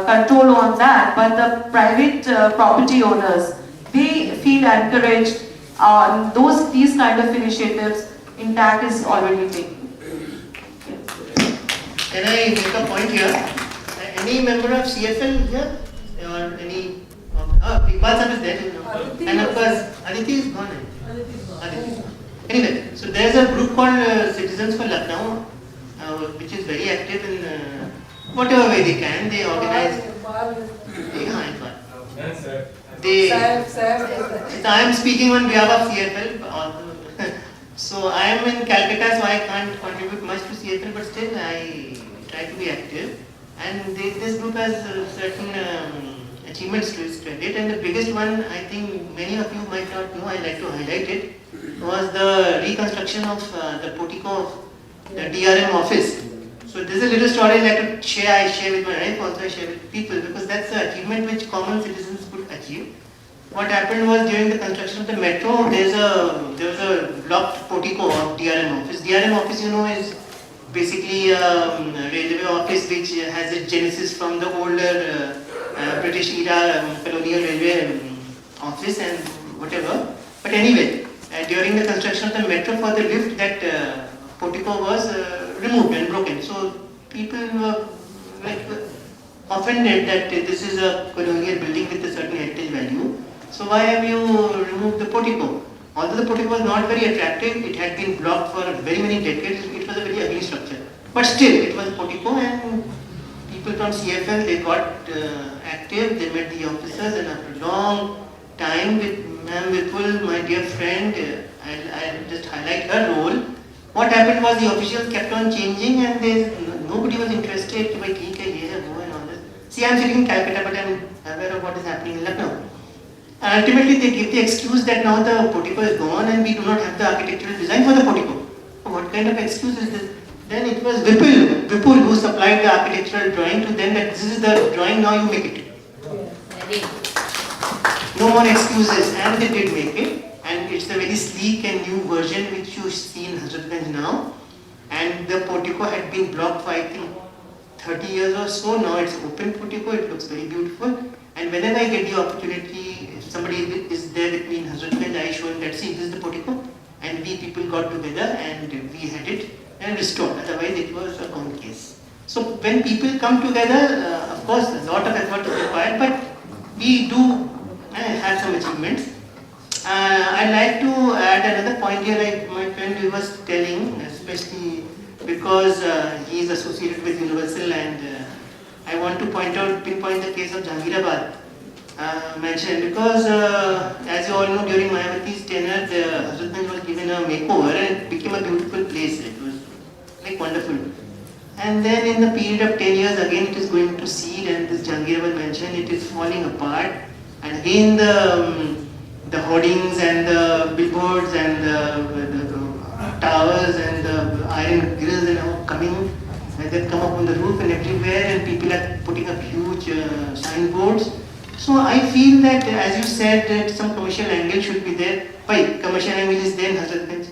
control on that, but the private property owners, they feel encouraged on these kind of initiatives. Intact is already taken. Can I make a point here? Any member of CFL here, or any? Iqbal sir is there, and of course Aditi is gone. Anyway, so there's a group called Citizens for Lucknow, which is very active in whatever way they can. They organize. I am speaking on behalf of CFL. So I am in Calcutta, so I can't contribute much to CFL, but still I try to be active. And this group has certain achievements to its credit, and the biggest one, I think many of you might not know, I'd like to highlight it, was the reconstruction of the portico of the DRM office. So this is a little story I'd like to share. I share with my wife, also I share with people, because that's the achievement which common citizens could achieve. What happened was, during the construction of the metro, there was a blocked portico of DRM office. DRM office, you know, is basically a railway office which has its genesis from the older British era colonial railway office and whatever. But anyway, during the construction of the metro, for the lift, that portico was removed and broken. So people were like offended that this is a colonial building with a certain heritage value. So why have you removed the portico? Although the portico was not very attractive, it had been blocked for very many decades. It was a very ugly structure. But still, it was a portico, and people from CFL, they got active. They met the officers, and after a long time with Ma'am Vipul, my dear friend, I'll just highlight her role. What happened was, the officials kept on changing, and nobody was interested. And all this. See, I'm sitting in Calcutta, but I'm aware of what is happening in Lucknow. Ultimately, they give the excuse that now the portico is gone and we do not have the architectural design for the portico. What kind of excuse is this? Then it was Vipul who supplied the architectural drawing to them, that this is the drawing, now you make it. No more excuses, and they did make it. And it's a very sleek and new version which you see in Hazratganj now. And the portico had been blocked for, I think, 30 years or so. Now it's open portico, it looks very beautiful. And whenever I get the opportunity, if somebody is there with me in Hazratganj, I show him that, see, this is the portico. And we people got together and we had it and restored. Otherwise, it was a gone case. So when people come together, of course, a lot of effort is required, but we do have some achievements. I'd like to add another point here, like my friend was telling, especially because he is associated with Universal, and I want to pinpoint the case of Jahangirabad mentioned, because as you all know, during Mayawati's tenure, the Hazratganj was given a makeover and it became a beautiful place. It was like wonderful. And then in the period of 10 years, again it is going to seed, and this Jahangirabad mentioned, it is falling apart. And again the hoardings and the billboards and the towers and the iron grills and all coming. And they come up on the roof and everywhere, and people are putting up huge signboards. So I feel that, as you said, that some commercial angle should be there. Why? Commercial angle is there in Hazratganj.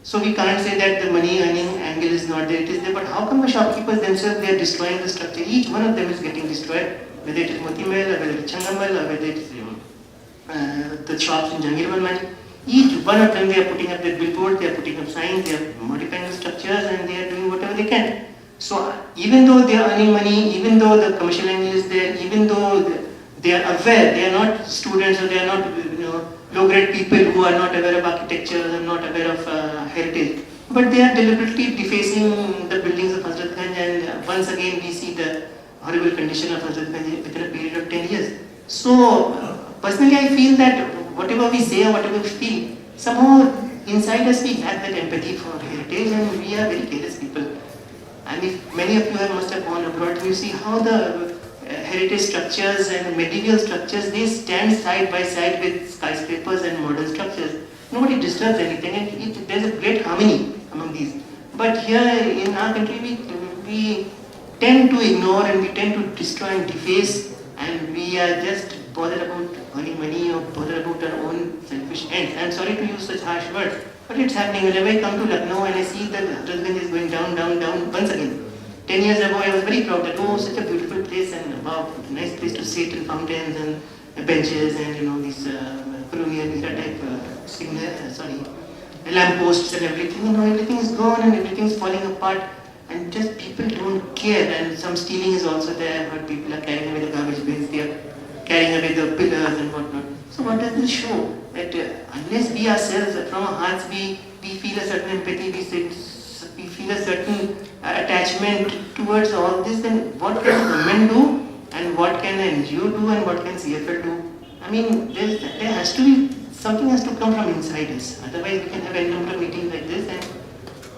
So we can't say that the money earning angle is not there, it is there. But how come the shopkeepers themselves, they are destroying the structure? Each one of them is getting destroyed, whether it is Moti Mahal, or whether it is Changamal, or whether it is the shops in Jahangirabad. Each one of them, they are putting up their billboards, they are putting up signs, they are modifying the structures, and they are doing whatever they can. So even though they are earning money, even though the commercial angle is there, even though they are aware, they are not students, or they are not low-grade people who are not aware of architecture and not aware of heritage, but they are deliberately defacing the buildings of Hazratganj, and once again we see the horrible condition of Hazratganj within a period of 10 years. So personally, I feel that whatever we say or whatever we feel, somehow inside us we have that empathy for heritage, and we are very careless people. And if many of you must have gone abroad, you see how the heritage structures and medieval structures, they stand side by side with skyscrapers and modern structures. Nobody disturbs anything, and there's a great harmony among these. But here in our country, we tend to ignore, and we tend to destroy and deface, and we are just bothered about earning money or bothered about our own selfish ends. I'm sorry to use such harsh words, but it's happening. Whenever I come to Lucknow and I see that Hazratganj is going down, down, down once again. 10 years ago, I was very proud that, oh, such a beautiful place, and wow, nice place to sit, and fountains and benches and these colonial type lampposts and everything. Everything is gone and everything is falling apart, and just people don't care. And some stealing is also there. I've heard people are carrying away the garbage bins, they are carrying away the pillars and whatnot. So what does this show? That unless we ourselves, from our hearts, we feel a certain empathy, we feel a certain attachment towards all this, then what can government do, and what can an NGO do, and what can CFL do? I mean, there has to be, something has to come from inside us. Otherwise, we can have a number of meetings like this, and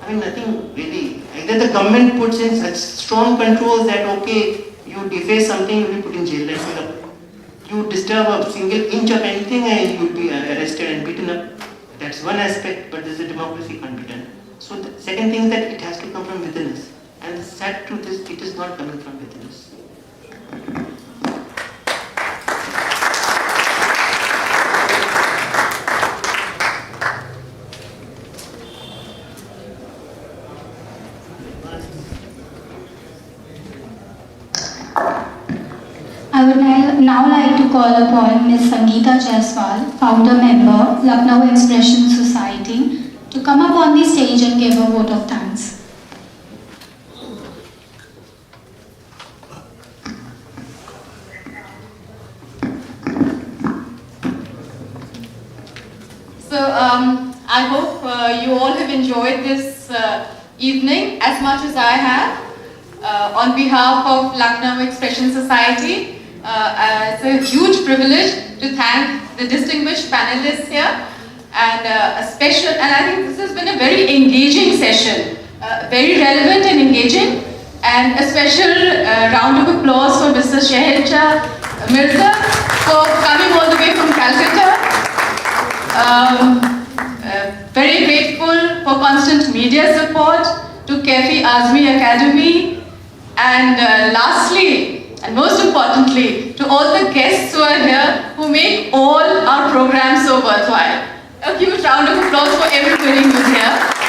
I mean, nothing really. Either the government puts in such strong controls that, okay, you deface something, you will be put in jail, like Singapore. You disturb a single inch of anything and you will be arrested and beaten up. That's one aspect, but there's a democracy can't be done. So the second thing is that it has to come from within us. And the sad truth is, it is not coming from within us. I would now like to call upon Ms. Sangeeta Jaiswal, founder member, Lucknow Expression Society, to come up on the stage and give a vote of thanks. So I hope you all have enjoyed this evening as much as I have. On behalf of Lucknow Expression Society, it's a huge privilege to thank the distinguished panelists here, and I think this has been a very engaging session, very relevant and engaging, and a special round of applause for Mr. Shehercha Mirza for coming all the way from Calcutta. Very grateful for constant media support to Kefi Azmi Academy, and lastly, and most importantly, to all the guests who are here who make all our programs so worthwhile. A huge round of applause for everybody who's here.